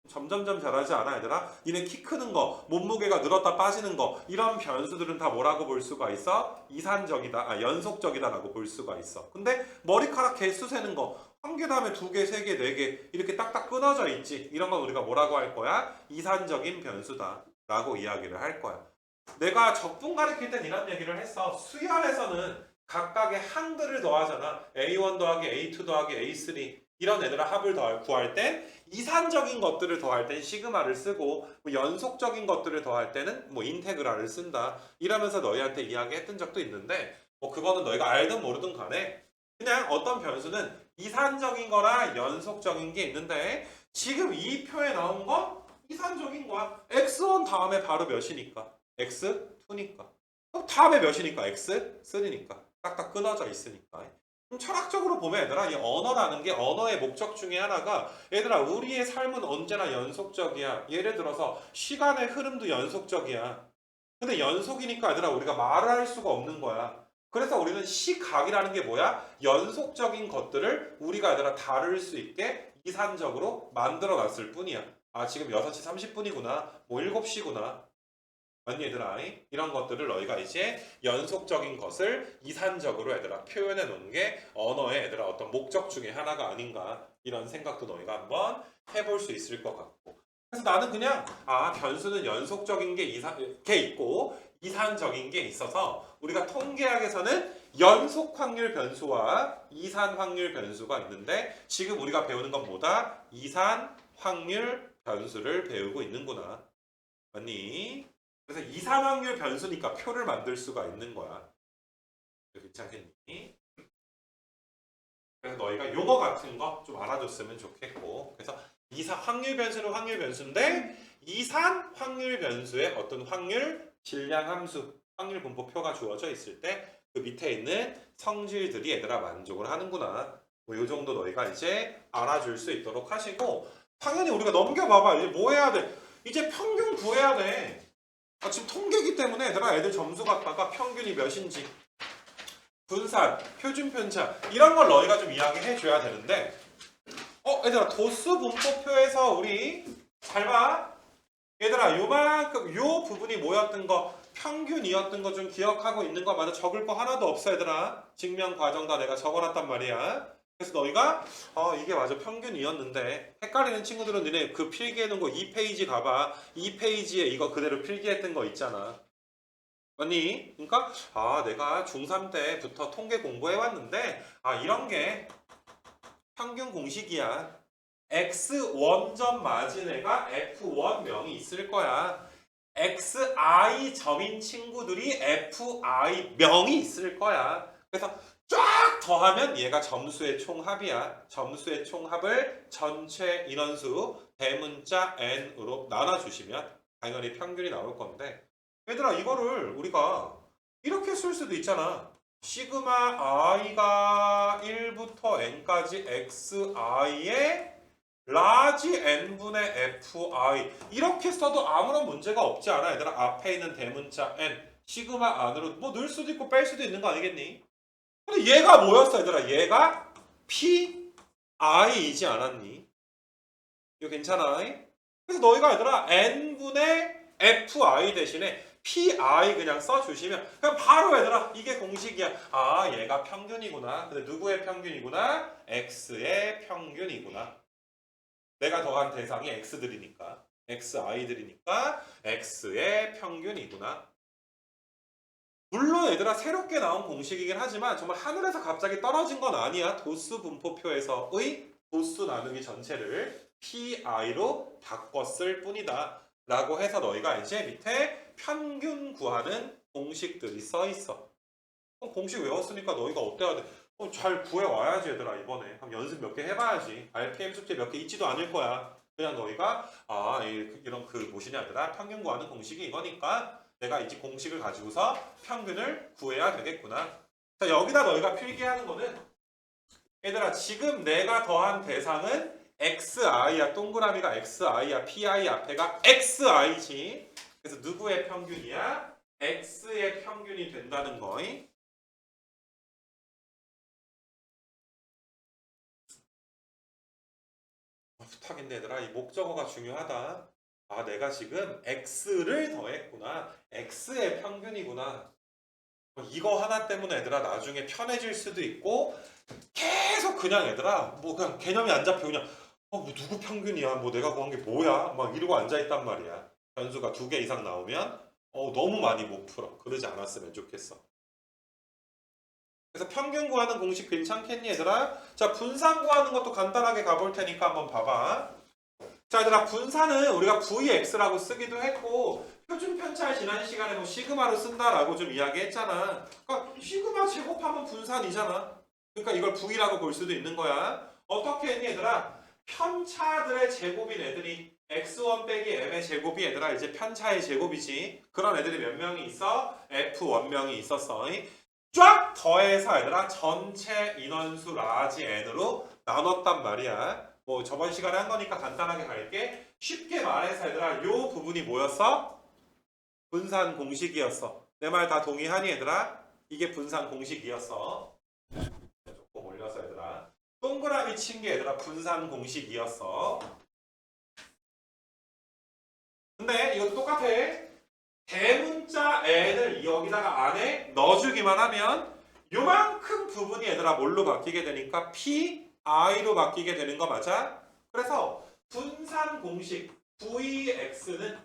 점점점 자라지 않아 얘들아? 니네 키 크는 거, 몸무게가 늘었다 빠지는 거 이런 변수들은 다 뭐라고 볼 수가 있어? 이산적이다, 연속적이다 라고 볼 수가 있어. 근데 머리카락 개수 세는 거 한 개 다음에 두 개, 세 개, 네 개 이렇게 딱딱 끊어져 있지. 이런 건 우리가 뭐라고 할 거야? 이산적인 변수다 라고 이야기를 할 거야. 내가 적분 가리킬 땐 이런 얘기를 했어. 수열에서는 각각의 항들을 더하잖아. A1 더하기 A2 더하기 A3 이런 애들아 합을 구할 땐 이산적인 것들을 더할 땐 시그마를 쓰고 뭐 연속적인 것들을 더할 때는 뭐 인테그랄을 쓴다 이러면서 너희한테 이야기했던 적도 있는데 뭐 그거는 너희가 알든 모르든 간에 그냥 어떤 변수는 이산적인 거나 연속적인 게 있는데 지금 이 표에 나온 건 이산적인 거야. x1 다음에 바로 몇이니까? x2니까. 다음에 몇이니까? x3니까. 딱딱 끊어져 있으니까. 철학적으로 보면 얘들아 이 언어라는 게 언어의 목적 중에 하나가 얘들아 우리의 삶은 언제나 연속적이야. 예를 들어서 시간의 흐름도 연속적이야. 근데 연속이니까 얘들아 우리가 말을 할 수가 없는 거야. 그래서 우리는 시각이라는 게 뭐야? 연속적인 것들을 우리가 얘들아 다룰 수 있게 이산적으로 만들어 놨을 뿐이야. 지금 6시 30분이구나. 뭐 7시구나. 맞니 얘들아? 이런 것들을 너희가 이제 연속적인 것을 이산적으로 얘들아 표현해 놓은 게 언어의 얘들아 어떤 목적 중에 하나가 아닌가 이런 생각도 너희가 한번 해볼 수 있을 것 같고 그래서 나는 그냥 변수는 연속적인 게 있고 이산적인 게 있어서 우리가 통계학에서는 연속 확률 변수와 이산 확률 변수가 있는데 지금 우리가 배우는 건 뭐다? 이산 확률 변수를 배우고 있는구나. 맞니? 그래서 이산 확률 변수니까 표를 만들 수가 있는 거야. 괜찮겠니? 그래서 너희가 용어 같은 거 좀 알아줬으면 좋겠고 그래서 이산 확률 변수는 확률 변수인데 이산 확률 변수의 어떤 확률 질량 함수 확률 분포표가 주어져 있을 때 그 밑에 있는 성질들이 얘들아 만족을 하는구나. 뭐 이 정도 너희가 이제 알아줄 수 있도록 하시고 당연히 우리가 넘겨봐봐. 이제 뭐 해야 돼? 이제 평균 구해야 돼. 지금 통계기 때문에 얘들아 애들 점수 갖다가 평균이 몇인지 분산, 표준 편차 이런 걸 너희가 좀 이야기해 줘야 되는데 얘들아 도수 분포표에서 우리 잘 봐. 얘들아 요만큼 요 부분이 뭐였던 거 평균이었던 거 좀 기억하고 있는 거 맞아. 적을 거 하나도 없어 얘들아. 증명 과정 다 내가 적어놨단 말이야. 그래서 너희가 이게 맞아 평균이었는데 헷갈리는 친구들은 너네 그 필기해놓은 거 2페이지 가봐. 2페이지에 이거 그대로 필기했던 거 있잖아. 맞니? 그러니까 내가 중3 때부터 통계 공부해왔는데 이런 게 평균 공식이야. x1점 맞은 애가 f1 명이 있을 거야. xi 점인 친구들이 fi 명이 있을 거야. 그래서 쫙 더하면 얘가 점수의 총합이야. 점수의 총합을 전체 인원수 대문자 n으로 나눠주시면 당연히 평균이 나올 건데 얘들아 이거를 우리가 이렇게 쓸 수도 있잖아. 시그마 i가 1부터 n까지 xi의 라지 n분의 fi 이렇게 써도 아무런 문제가 없지 않아 얘들아. 앞에 있는 대문자 n 시그마 안으로 뭐 넣을 수도 있고 뺄 수도 있는 거 아니겠니? 근데 얘가 뭐였어 얘들아? 얘가 pi이지 않았니? 이거 괜찮아? 그래서 너희가 얘들아 n분의 fi 대신에 pi 그냥 써주시면 그냥 바로 얘들아 이게 공식이야. 얘가 평균이구나. 근데 누구의 평균이구나? x의 평균이구나. 내가 더한 대상이 x들이니까 xi들이니까 x의 평균이구나. 물론 얘들아 새롭게 나온 공식이긴 하지만 정말 하늘에서 갑자기 떨어진 건 아니야. 도수 분포표에서의 도수 나누기 전체를 pi로 바꿨을 뿐이다 라고 해서 너희가 이제 밑에 평균 구하는 공식들이 써 있어. 공식 외웠으니까 너희가 어때야 돼? 잘 구해와야지 얘들아. 이번에 한번 연습 몇 개 해봐야지. RPM 숙제 몇 개 있지도 않을 거야. 그냥 너희가 이런 그 무엇이냐 얘들아 평균 구하는 공식이 이거니까 내가 이제 공식을 가지고서 평균을 구해야 되겠구나. 자 여기다 너희가 필기하는 거는 얘들아 지금 내가 더한 대상은 xi야. 동그라미가 xi야. pi 앞에가 xi지. 그래서 누구의 평균이야? x의 평균이 된다는 거임. 부탁인데 얘들아 이 목적어가 중요하다. 내가 지금 x를 더했구나. x의 평균이구나. 이거 하나 때문에 얘들아 나중에 편해질 수도 있고 계속 그냥 얘들아 뭐 그냥 개념이 안 잡혀 그냥 뭐 누구 평균이야 뭐 내가 구한 게 뭐야 막 이러고 앉아있단 말이야. 변수가 2개 이상 나오면 너무 많이 못 풀어. 그러지 않았으면 좋겠어. 그래서 평균 구하는 공식 괜찮겠니 얘들아? 자 분산 구하는 것도 간단하게 가볼 테니까 한번 봐봐. 자 얘들아 분산은 우리가 vx라고 쓰기도 했고 표준 편차를 지난 시간에 뭐 시그마로 쓴다라고 좀 이야기했잖아. 그러니까 시그마 제곱하면 분산이잖아. 그러니까 이걸 v라고 볼 수도 있는 거야. 어떻게 했니 얘들아? 편차들의 제곱인 애들이 x1 빼기 m의 제곱이 얘들아 이제 편차의 제곱이지. 그런 애들이 몇 명이 있어? f1명이 있었어. 쫙 더해서 얘들아 전체 인원수 라지 n으로 나눴단 말이야. 뭐 저번 시간에 한 거니까 간단하게 갈게. 쉽게 말해서 얘들아 요 부분이 뭐였어? 분산 공식이었어. 내 말 다 동의하니 얘들아? 이게 분산 공식이었어. 조금 올려서 얘들아 동그라미 친 게 얘들아 분산 공식이었어. 근데 이것도 똑같아. 대문자 n을 여기다가 안에 넣어주기만 하면 요만큼 부분이 얘들아 뭘로 바뀌게 되니까 pi로 바뀌게 되는 거 맞아? 그래서 분산 공식 vx는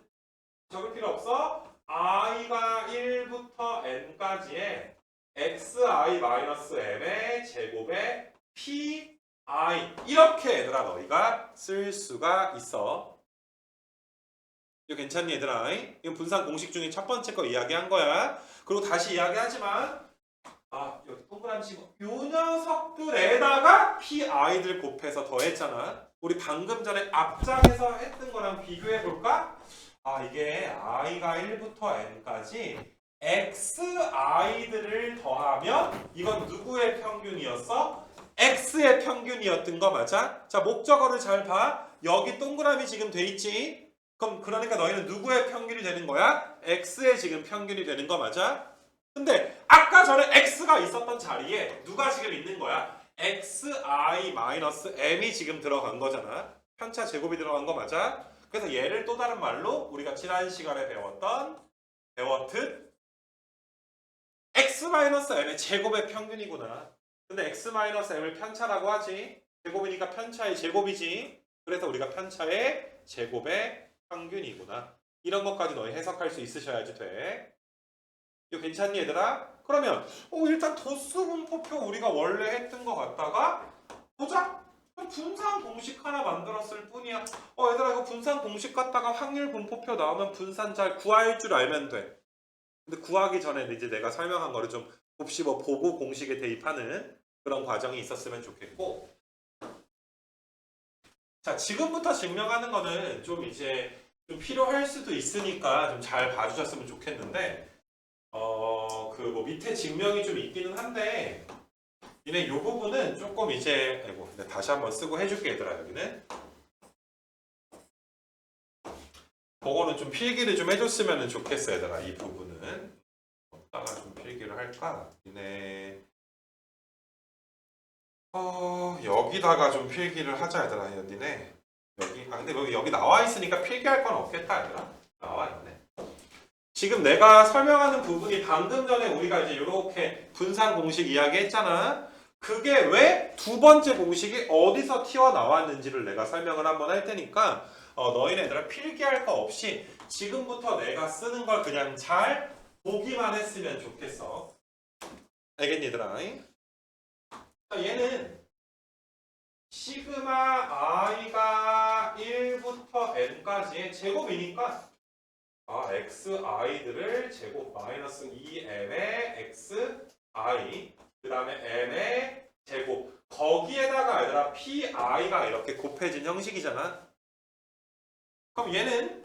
적을 필요 없어. i가 1부터 n까지의 xi-m의 제곱에 pi 이렇게 얘들아 너희가 쓸 수가 있어. 이거 괜찮니 얘들아? 이건 분산 공식 중에 첫 번째 거 이야기한 거야. 그리고 다시 이야기하지만 여기 동그라미 치고 요 녀석들에다가 PI들 곱해서 더했잖아. 우리 방금 전에 앞장에서 했던 거랑 비교해 볼까? 아, 이게 i가 1부터 n까지 xi들을 더하면 이건 누구의 평균이었어? x의 평균이었던 거 맞아? 자, 목적어를 잘 봐. 여기 동그라미 지금 돼 있지? 그럼 그러니까 너희는 누구의 평균이 되는 거야? x의 지금 평균이 되는 거 맞아? 근데 아까 전에 x가 있었던 자리에 누가 지금 있는 거야? xi-m이 지금 들어간 거잖아. 편차 제곱이 들어간 거 맞아? 그래서 얘를 또 다른 말로 우리가 지난 시간에 배웠듯 x-m의 제곱의 평균이구나. 근데 x-m을 편차라고 하지. 제곱이니까 편차의 제곱이지. 그래서 우리가 편차의 제곱의 평균이구나. 이런 것까지 너희 해석할 수 있으셔야지 돼. 이거 괜찮니 얘들아? 그러면 일단 도수분포표 우리가 원래 했던 거 같다가 보자. 분산 공식 하나 만들었을 뿐이야. 얘들아 이거 분산 공식 갖다가 확률 분포표 나오면 분산 잘 구할 줄 알면 돼. 근데 구하기 전에 이제 내가 설명한 거를 좀 곱씹어 보고 공식에 대입하는 그런 과정이 있었으면 좋겠고. 자, 지금부터 증명하는 거는 좀 이제 좀 필요할 수도 있으니까 좀 잘 봐주셨으면 좋겠는데, 그 뭐 밑에 증명이 좀 있기는 한데, 얘네 요 부분은 조금 이제, 아이고, 다시 한번 쓰고 해줄게, 얘들아, 여기는. 그거는 좀 필기를 좀 해줬으면 좋겠어, 얘들아, 이 부분은. 어디다가 좀 필기를 할까? 얘네. 여기다가 좀 필기를 하자, 얘들아, 니네. 여기, 근데 여기 나와 있으니까 필기할 건 없겠다, 얘들아. 나와 있네. 지금 내가 설명하는 부분이 방금 전에 우리가 이제 이렇게 분산 공식 이야기 했잖아. 그게 왜 두 번째 공식이 어디서 튀어나왔는지를 내가 설명을 한번 할 테니까 너희네들은 필기할 거 없이 지금부터 내가 쓰는 걸 그냥 잘 보기만 했으면 좋겠어. 알겠니, 얘들아? 자, 얘는 시그마 i가 1부터 n까지의 제곱이니까 xi들을 제곱 마이너스 2m의 xi 그 다음에 m의 제곱 거기에다가 얘들아 pi가 이렇게 곱해진 형식이잖아. 그럼 얘는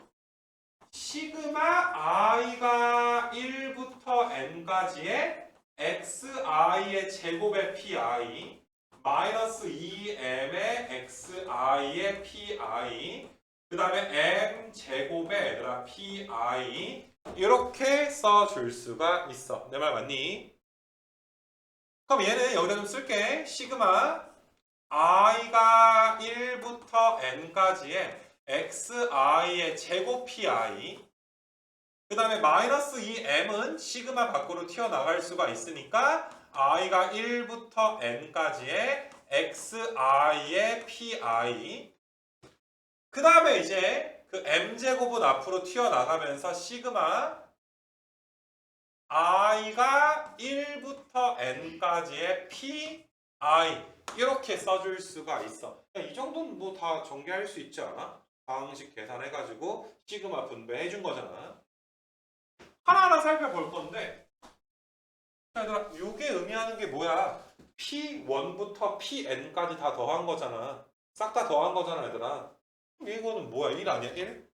시그마 i가 1부터 n까지의 xi의 제곱의 pi 마이너스 2m의 xi의 pi 그 다음에 m 제곱의 얘들아 pi 이렇게 써줄 수가 있어. 내 말 맞니? 그럼 얘는 여기다 좀 쓸게. 시그마 i가 1부터 n까지의 xi의 제곱 pi 그 다음에 마이너스 2m은 시그마 밖으로 튀어나갈 수가 있으니까 i가 1부터 n까지의 xi의 pi 그 다음에 이제 그 m제곱은 앞으로 튀어나가면서 시그마 i가 1부터 n까지의 pi 이렇게 써줄 수가 있어. 이 정도는 뭐 다 전개할 수 있지 않아? 방식 계산해가지고 시그마 분배해준 거잖아. 하나하나 살펴볼 건데 얘들아 이게 의미하는 게 뭐야? P1부터 Pn까지 다 더한 거잖아. 싹 다 더한 거잖아 얘들아. 이거는 뭐야? 1 아니야? 1?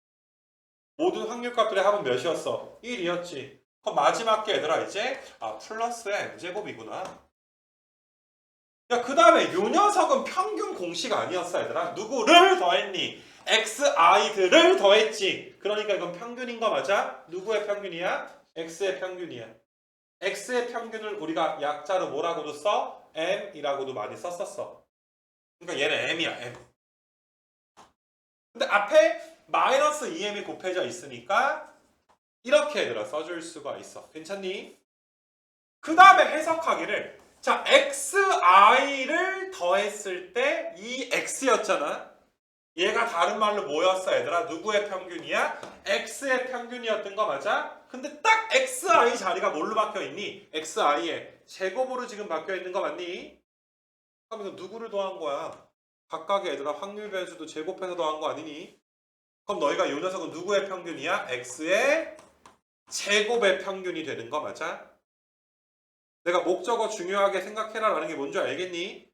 모든 확률값들의 합은 몇이었어? 1이었지. 그럼 마지막 게 얘들아 이제 플러스 m제곱이구나. 야, 그 다음에 요 녀석은 평균 공식 아니었어 얘들아. 누구를 더했니? xi들을 더했지. 그러니까 이건 평균인 거 맞아? 누구의 평균이야? x의 평균이야. x의 평균을 우리가 약자로 뭐라고도 써? m이라고도 많이 썼었어. 그러니까 얘는 m이야, m. 근데 앞에 마이너스 2m이 곱해져 있으니까 이렇게 얘들아 써줄 수가 있어. 괜찮니? 그 다음에 해석하기를 자, xi를 더했을 때 이 x였잖아. 얘가 다른 말로 뭐였어 얘들아? 누구의 평균이야? x의 평균이었던 거 맞아? 근데 딱 xi 자리가 뭘로 바뀌어있니? xi의 제곱으로 지금 바뀌어있는 거 맞니? 그러면서 누구를 더한 거야? 각각의 얘들아 확률 변수도 제곱해서 더한 거 아니니? 그럼 너희가 이 녀석은 누구의 평균이야? x의 제곱의 평균이 되는 거 맞아? 내가 목적어 중요하게 생각해라 라는 게 뭔지 알겠니?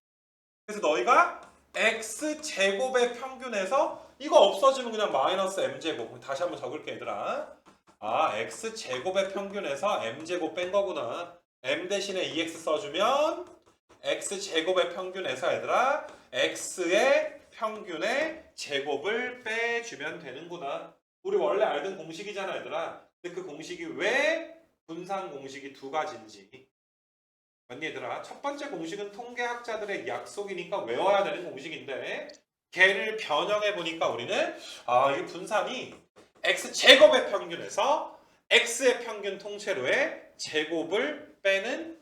그래서 너희가 x제곱의 평균에서 이거 없어지면 그냥 마이너스 m제곱. 다시 한번 적을게 얘들아. x제곱의 평균에서 m제곱 뺀 거구나. m 대신에 2x 써주면 x제곱의 평균에서 얘들아 x의 평균의 제곱을 빼주면 되는구나. 우리 원래 알던 공식이잖아 얘들아. 근데 그 공식이 왜 분산 공식이 두 가지인지 맞니 얘들아? 첫 번째 공식은 통계학자들의 약속이니까 외워야 되는 공식인데 걔를 변형해 보니까 우리는 이 분산이 x제곱의 평균에서 x의 평균 통째로의 제곱을 빼는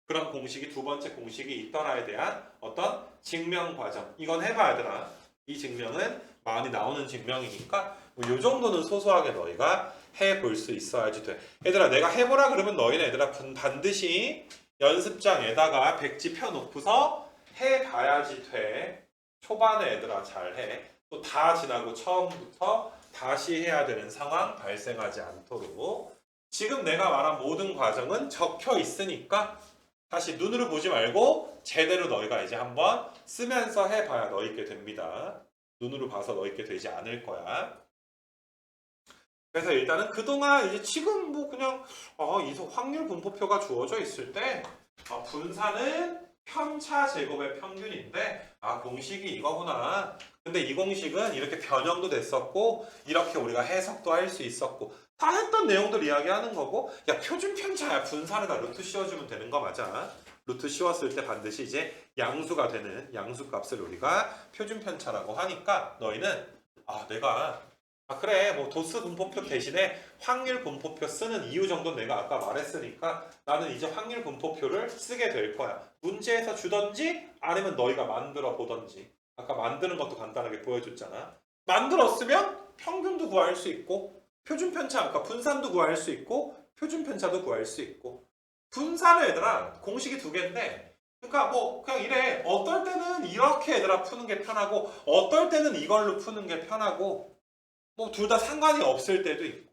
그런 공식이 두 번째 공식이 있더라에 대한 어떤 증명 과정. 이건 해봐야 되나? 이 증명은 많이 나오는 증명이니까 이 정도는 소소하게 너희가 해볼 수 있어야지 돼. 얘들아 내가 해보라 그러면 너희는 얘들아 반드시 연습장에다가 백지 펴놓고서 해봐야지 돼. 초반에 얘들아 잘해. 또 다 지나고 처음부터 다시 해야 되는 상황 발생하지 않도록. 지금 내가 말한 모든 과정은 적혀 있으니까 다시 눈으로 보지 말고 제대로 너희가 이제 한번 쓰면서 해봐야 너 있게 됩니다. 눈으로 봐서 너 있게 되지 않을 거야. 그래서 일단은 그동안 이제 지금 뭐 그냥 이 확률 분포표가 주어져 있을 때 분산은 편차 제곱의 평균인데 공식이 이거구나. 근데 이 공식은 이렇게 변형도 됐었고 이렇게 우리가 해석도 할 수 있었고 다 했던 내용들 이야기하는 거고 야 표준 편차야. 분산에다 루트 씌워주면 되는 거 맞아. 루트 씌웠을 때 반드시 이제 양수가 되는 양수 값을 우리가 표준 편차라고 하니까 너희는 내가 그래 뭐 도스 분포표 대신에 확률 분포표 쓰는 이유 정도 내가 아까 말했으니까 나는 이제 확률 분포표를 쓰게 될 거야. 문제에서 주던지 아니면 너희가 만들어 보던지. 아까 만드는 것도 간단하게 보여줬잖아. 만들었으면 평균도 구할 수 있고 표준 편차 아까 분산도 구할 수 있고 표준 편차도 구할 수 있고 분산은 얘들아 공식이 두 개인데 그러니까 뭐 그냥 이래. 어떨 때는 이렇게 얘들아 푸는 게 편하고 어떨 때는 이걸로 푸는 게 편하고 뭐 둘 다 상관이 없을 때도 있고.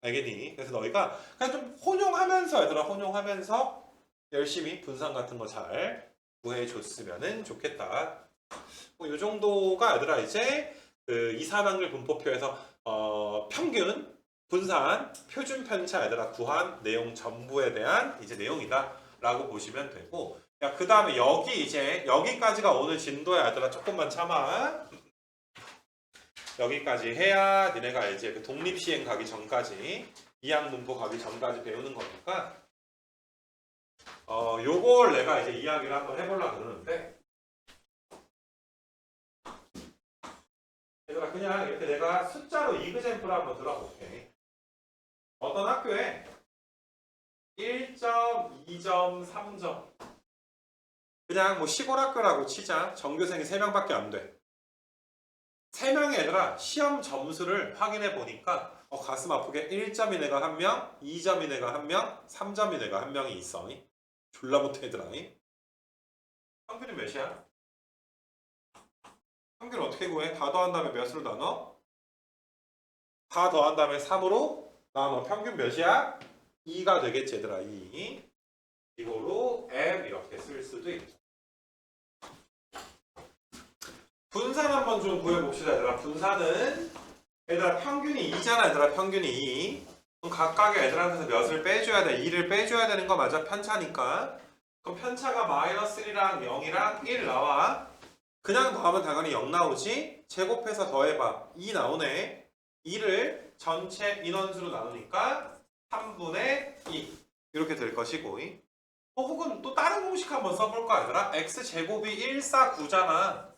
알겠니? 그래서 너희가 그냥 좀 혼용하면서 얘들아 혼용하면서 열심히 분산 같은 거 잘 구해줬으면 좋겠다. 뭐 이 정도가 얘들아 이제 그 이산확률 분포표에서 평균, 분산, 표준 편차 얘들아 구한 내용 전부에 대한 이제 내용이다 라고 보시면 되고 그 다음에 여기까지가 오늘 진도야 얘들아. 조금만 참아. 여기까지 해야 니네가 이제 그 독립시행 가기 전까지 이항분포 가기 전까지 배우는 거니까 요걸 내가 이제 이야기를 한번 해보려고 그러는데 얘들아 그냥 이렇게 내가 숫자로 이그젠플 한번 들어볼게. 어떤 학교에 1점, 2점, 3점 그냥 뭐 시골 학교라고 치자. 전교생이 3명밖에 안 돼. 3명의 애들아 시험 점수를 확인해 보니까 가슴 아프게 1점인 애가 1명, 2점인 애가 1명, 3점인 애가 1명이 있어. 졸라 못해 얘들아. 평균이 몇이야? 평균 어떻게 구해? 다 더한 다음에 몇으로 나눠? 다 더한 다음에 3으로 나눠. 평균 몇이야? 2가 되겠지 얘들아. 2. 이거로 M 이렇게 쓸 수도 있고. 분산 한번 좀 구해봅시다 얘들아. 분산은 얘들아 평균이 2잖아 얘들아. 평균이 2. 그럼 각각의 애들한테서 몇을 빼줘야 돼? 2를 빼줘야 되는 거 맞아? 편차니까. 그럼 편차가 마이너스 1이랑 0이랑 1 나와. 그냥 더하면 당연히 0 나오지. 제곱해서 더해봐. 2 나오네. 2를 전체 인원수로 나누니까 3분의 2 이렇게 될 것이고 혹은 또 다른 공식 한번 써볼까 얘들아? x제곱이 149잖아.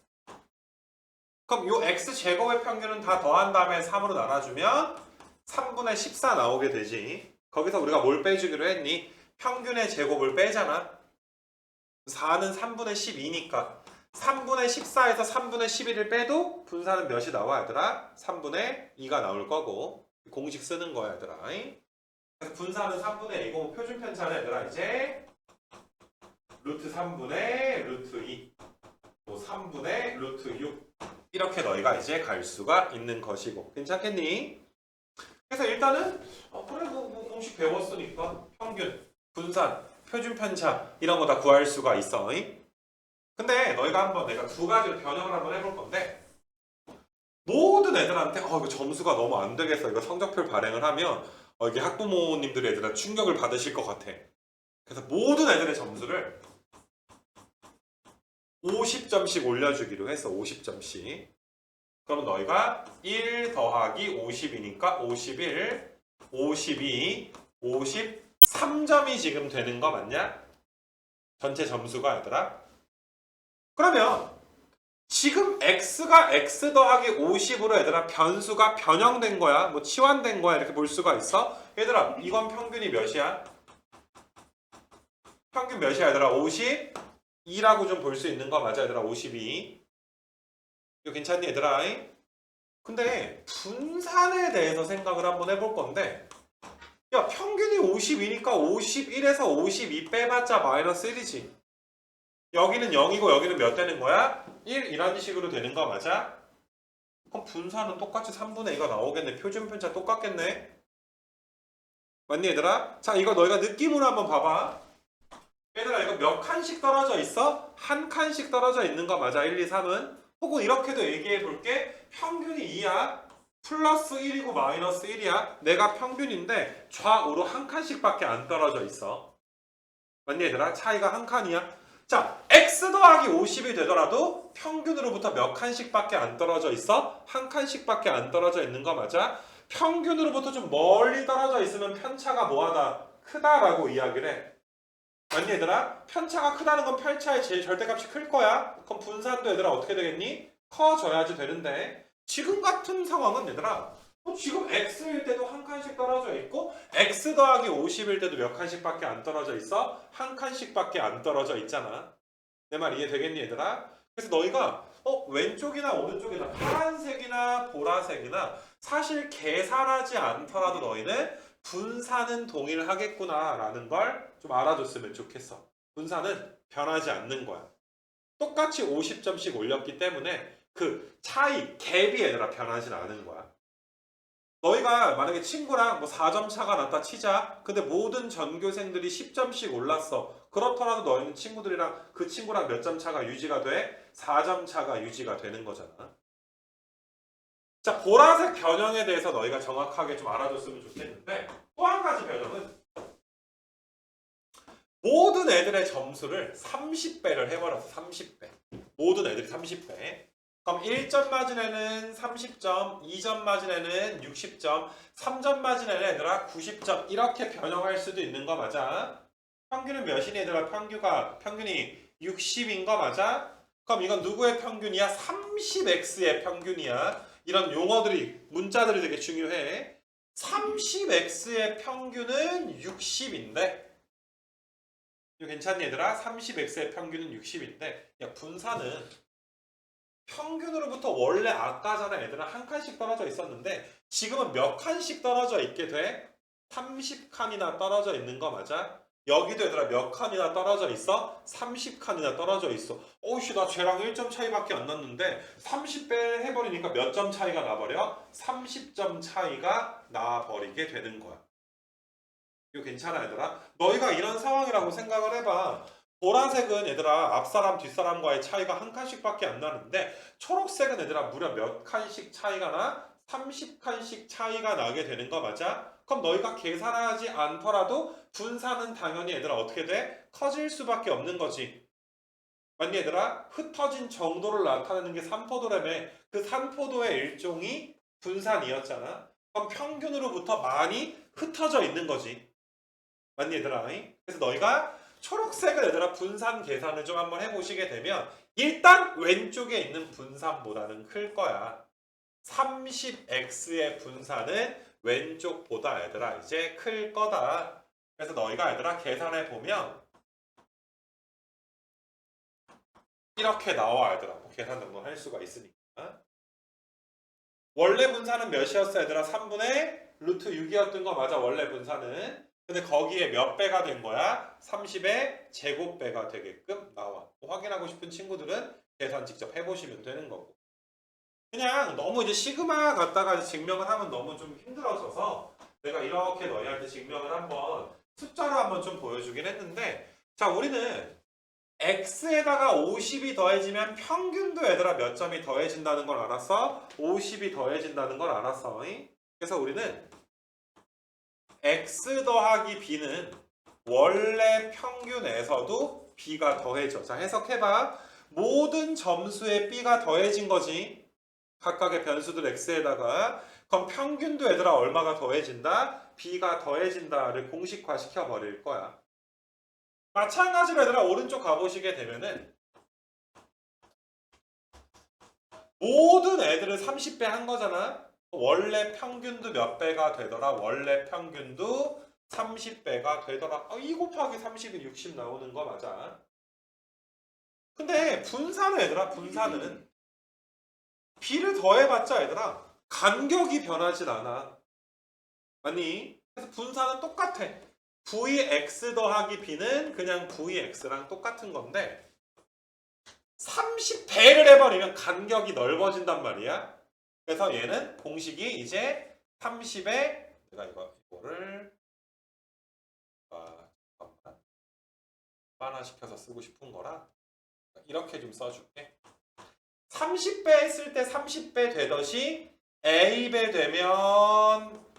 그럼 요 x제곱의 평균은 다 더한 다음에 3으로 나눠주면 3분의 14 나오게 되지. 거기서 우리가 뭘 빼주기로 했니? 평균의 제곱을 빼잖아. 4는 3분의 12니까 3분의 14에서 3분의 11을 빼도 분산은 몇이 나와 얘들아? 3분의 2가 나올 거고 공식 쓰는 거야 얘들아. 그래서 분산은 3분의 2고 표준 편차는 얘들아 이제 루트 3분의 루트 2 뭐 3분의 루트 6 이렇게 너희가 이제 갈 수가 있는 것이고. 괜찮겠니? 그래서 일단은 그래 뭐 공식 배웠으니까 평균, 분산, 표준 편차 이런 거 다 구할 수가 있어. 근데 너희가 한번 내가 두 가지로 변형을 한번 해볼 건데 모든 애들한테 이거 점수가 너무 안 되겠어. 이거 성적표 발행을 하면 이게 학부모님들이 애들한테 충격을 받으실 것 같아. 그래서 모든 애들의 점수를 50점씩 올려주기로 했어. 50점씩. 그럼 너희가 1 더하기 50이니까 51, 52, 53점이 지금 되는 거 맞냐? 전체 점수가 얘들아. 그러면 지금 x가 x 더하기 50으로 얘들아 변수가 변형된 거야. 뭐 치환된 거야. 이렇게 볼 수가 있어. 얘들아 이건 평균이 몇이야? 평균 몇이야 얘들아? 52라고 좀 볼 수 있는 거 맞아 얘들아? 52. 이거 괜찮니 얘들아? 근데 분산에 대해서 생각을 한번 해볼 건데 야 평균이 52니까 51에서 52 빼봤자 마이너스 1이지. 여기는 0이고 여기는 몇 되는 거야? 1 이런 식으로 되는 거 맞아? 그럼 분산은 똑같이 3분의 2가 나오겠네. 표준 편차 똑같겠네. 맞니 얘들아? 자 이거 너희가 느낌으로 한번 봐봐. 얘들아 이거 몇 칸씩 떨어져 있어? 한 칸씩 떨어져 있는 거 맞아? 1, 2, 3은? 혹은 이렇게도 얘기해 볼게. 평균이 2야. 플러스 1이고 마이너스 1이야. 내가 평균인데 좌우로 한 칸씩 밖에 안 떨어져 있어. 맞니 얘들아? 차이가 한 칸이야. 자, x 더하기 50이 되더라도 평균으로부터 몇 칸씩 밖에 안 떨어져 있어? 한 칸씩 밖에 안 떨어져 있는 거 맞아? 평균으로부터 좀 멀리 떨어져 있으면 편차가 뭐하다? 크다라고 이야기를 해. 맞니 얘들아? 편차가 크다는 건 편차의 제일 절대값이 클 거야. 그럼 분산도 얘들아 어떻게 되겠니? 커져야지 되는데 지금 같은 상황은 얘들아 지금 x일 때도 한 칸씩 떨어져 있고 x 더하기 50일 때도 몇 칸씩 밖에 안 떨어져 있어? 한 칸씩 밖에 안 떨어져 있잖아. 내 말 이해되겠니 얘들아? 그래서 너희가 왼쪽이나 오른쪽이나 파란색이나 보라색이나 사실 계산하지 않더라도 너희는 분산은 동일하겠구나 라는 걸 좀 알아줬으면 좋겠어. 분산은 변하지 않는 거야. 똑같이 50점씩 올렸기 때문에 그 차이, 갭이 얘들아 변하진 않은 거야. 너희가 만약에 친구랑 뭐 4점 차가 났다 치자. 근데 모든 전교생들이 10점씩 올랐어. 그렇더라도 너희는 친구들이랑 그 친구랑 몇 점 차가 유지가 돼? 4점 차가 유지가 되는 거잖아. 자, 보라색 변형에 대해서 너희가 정확하게 좀 알아줬으면 좋겠는데 또 한 가지 변형은 모든 애들의 점수를 30배를 해버렸어. 30배. 모든 애들이 30배. 그럼 1점 맞은 애는 30점, 2점 맞은 애는 60점, 3점 맞은 애는 얘들아 90점 이렇게 변형할 수도 있는 거 맞아? 평균은 몇이니 얘들아? 평균이 60인 거 맞아? 그럼 이건 누구의 평균이야? 30x의 평균이야. 이런 용어들이 문자들이 되게 중요해. 30x의 평균은 60인데 이거 괜찮니 얘들아? 30x의 평균은 60인데 야 분산은 평균으로부터 원래 아까 전에 애들은 한 칸씩 떨어져 있었는데 지금은 몇 칸씩 떨어져 있게 돼? 30칸이나 떨어져 있는 거 맞아? 여기도 얘들아 몇 칸이나 떨어져 있어? 30칸이나 떨어져 있어. 어이씨 나 쟤랑 1점 차이밖에 안 났는데 30배 해버리니까 몇 점 차이가 나버려? 30점 차이가 나버리게 되는 거야. 이거 괜찮아 얘들아? 너희가 이런 상황이라고 생각을 해봐. 보라색은 얘들아 앞사람 뒷사람과의 차이가 한 칸씩 밖에 안 나는데 초록색은 얘들아 무려 몇 칸씩 차이가 나? 30칸씩 차이가 나게 되는 거 맞아? 그럼 너희가 계산하지 않더라도 분산은 당연히 얘들아 어떻게 돼? 커질 수밖에 없는 거지. 맞니 얘들아? 흩어진 정도를 나타내는 게 산포도라며. 그 산포도의 일종이 분산이었잖아. 그럼 평균으로부터 많이 흩어져 있는 거지. 맞니 얘들아? 그래서 너희가 초록색을 얘들아 분산 계산을 좀 한번 해보시게 되면 일단 왼쪽에 있는 분산보다는 클 거야. 30x의 분산은 왼쪽보다 얘들아 이제 클 거다. 그래서 너희가 얘들아 계산해 보면 이렇게 나와 얘들아. 계산 정도 할 수가 있으니까. 원래 분산은 몇이었어 얘들아? 3분의 루트 6이었던 거 맞아 원래 분산은. 근데 거기에 몇 배가 된 거야? 30의 제곱배가 되게끔 나와. 확인하고 싶은 친구들은 계산 직접 해보시면 되는 거고. 그냥 너무 이제 시그마 갖다가 증명을 하면 너무 좀 힘들어져서 내가 이렇게 너희한테 증명을 한번 숫자로 한번 좀 보여주긴 했는데 자 우리는 x에다가 50이 더해지면 평균도 얘들아 몇 점이 더해진다는 걸 알았어? 50이 더해진다는 걸 알았어. 그래서 우리는 x 더하기 b는 원래 평균에서도 b가 더해져. 자, 해석해봐. 모든 점수에 b가 더해진 거지. 각각의 변수들 x에다가. 그럼 평균도 얘들아 얼마가 더해진다? b가 더해진다를 공식화 시켜버릴 거야. 마찬가지로 얘들아 오른쪽 가보시게 되면은 모든 애들을 30배 한 거잖아. 원래 평균도 몇 배가 되더라? 원래 평균도 30배가 되더라. 2 곱하기 30이 60 나오는 거 맞아. 근데 분산은 얘들아 분산은 b를 더해봤자 얘들아 간격이 변하진 않아. 아니 그래서 분산은 똑같아. vx 더하기 b는 그냥 vx랑 똑같은 건데 30배를 해버리면 간격이 넓어진단 말이야. 그래서 얘는 공식이 이제 30에 내가 이거를 잠깐만 반환시켜서 쓰고 싶은 거라 이렇게 좀 써줄게. 30배 했을 때 30배 되듯이 A배 되면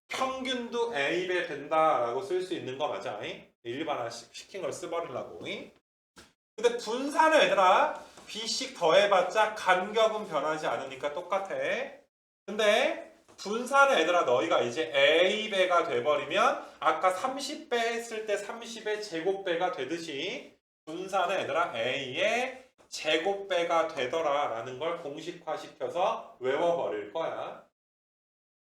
평균도 A배 된다라고 쓸 수 있는 거 맞아? 일반화 시킨 걸 써버리려고. 근데 분산을 얘들아 B씩 더해봤자 간격은 변하지 않으니까 똑같아. 근데 분산을 얘들아 너희가 이제 A배가 돼버리면 아까 30배 했을 때 30의 제곱배가 되듯이 분산을 얘들아 A의 제곱배가 되더라 라는 걸 공식화시켜서 외워버릴 거야.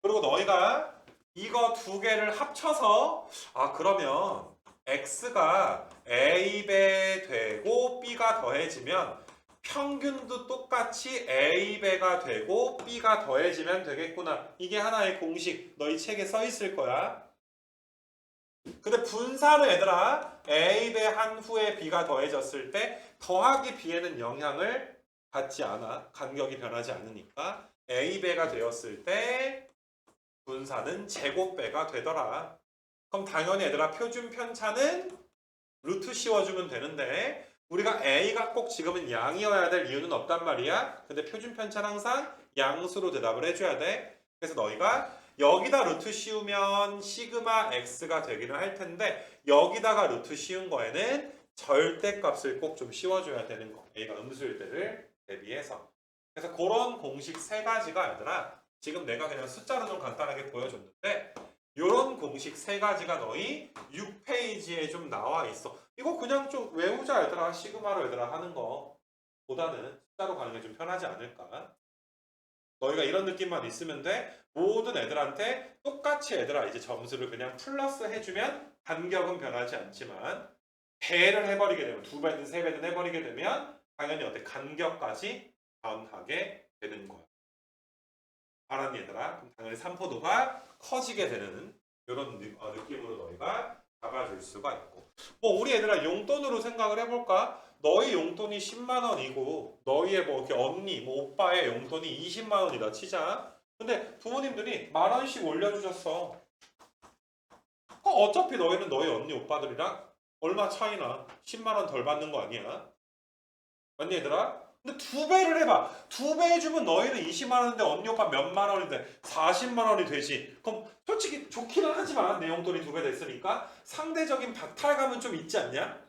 그리고 너희가 이거 두 개를 합쳐서 그러면 X가 A배 되고 B가 더해지면 평균도 똑같이 A배가 되고 B가 더해지면 되겠구나. 이게 하나의 공식 너희 책에 써 있을 거야. 근데 분산은 얘들아 A배 한 후에 B가 더해졌을 때 더하기 B에는 영향을 받지 않아. 간격이 변하지 않으니까. A배가 되었을 때 분산은 제곱배가 되더라. 그럼 당연히 얘들아 표준 편차는 루트 씌워주면 되는데 우리가 A가 꼭 지금은 양이어야 될 이유는 없단 말이야. 근데 표준 편차는 항상 양수로 대답을 해줘야 돼. 그래서 너희가 여기다 루트 씌우면 시그마 x가 되기는 할 텐데 여기다가 루트 씌운 거에는 절대값을 꼭 좀 씌워줘야 되는 거. A가 음수일 때를 대비해서. 그래서 그런 공식 세 가지가 얘들아 지금 내가 그냥 숫자로 좀 간단하게 보여줬는데 이런 공식 세 가지가 너희 6페이지에 좀 나와 있어. 이거 그냥 좀 외우자 얘들아. 시그마로 얘들아 하는 거 보다는 숫자로 가는 게 좀 편하지 않을까. 너희가 이런 느낌만 있으면 돼. 모든 애들한테 똑같이 얘들아 이제 점수를 그냥 플러스 해주면 간격은 변하지 않지만 배를 해버리게 되면 2배든 3배든 해버리게 되면 당연히 어때 간격까지 변하게 되는 거야. 알았니 얘들아? 그럼 당연히 산포도가 커지게 되는 이런 느낌으로 너희가 잡아줄 수가 있고 뭐 우리 얘들아 용돈으로 생각을 해볼까? 너희 용돈이 10만원이고 너희의 뭐 이렇게 언니 뭐 오빠의 용돈이 20만원이다 치자. 근데 부모님들이 10,000원씩 올려주셨어. 어차피 너희는 너희 언니 오빠들이랑 얼마 차이나 10만원 덜 받는 거 아니야? 맞니 얘들아? 근데 2배를 해봐. 2배 해주면 너희는 20만원인데 언니 오빠 몇만원인데 40만원이 되지. 그럼 솔직히 좋기는 하지만 내 용돈이 2배 됐으니까 상대적인 박탈감은 좀 있지 않냐?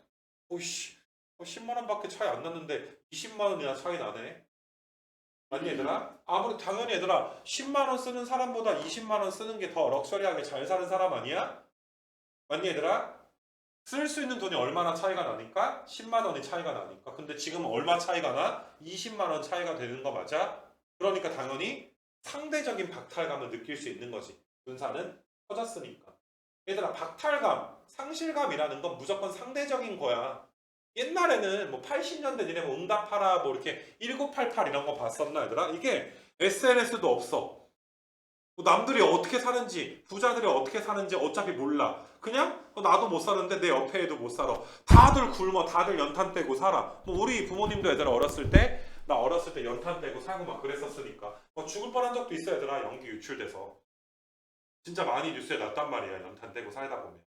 오씨 10만원밖에 차이 안 났는데 20만원이나 차이 나네. 맞니 얘들아? 아무리 당연히 얘들아 10만원 쓰는 사람보다 20만원 쓰는 게 더 럭셔리하게 잘 사는 사람 아니야? 맞니 얘들아? 쓸 수 있는 돈이 얼마나 차이가 나니까? 10만원이 차이가 나니까. 근데 지금은 얼마 차이가 나? 20만원 차이가 되는 거 맞아? 그러니까 당연히 상대적인 박탈감을 느낄 수 있는 거지. 분산은 커졌으니까. 얘들아 박탈감, 상실감이라는 건 무조건 상대적인 거야. 옛날에는 뭐 80년대 니네 뭐 응답하라 뭐 이렇게 1988 이런 거 봤었나 얘들아? 이게 SNS도 없어. 뭐 남들이 어떻게 사는지 부자들이 어떻게 사는지 어차피 몰라. 그냥 나도 못 사는데 내 옆에 애도 못 살아. 다들 굶어. 다들 연탄 떼고 살아. 뭐 우리 부모님도 얘들아 어렸을 때 나 어렸을 때 연탄 떼고 살고 막 그랬었으니까 뭐 죽을 뻔한 적도 있어 얘들아. 연기 유출돼서 진짜 많이 뉴스에 났단 말이야. 연탄 떼고 살다 보면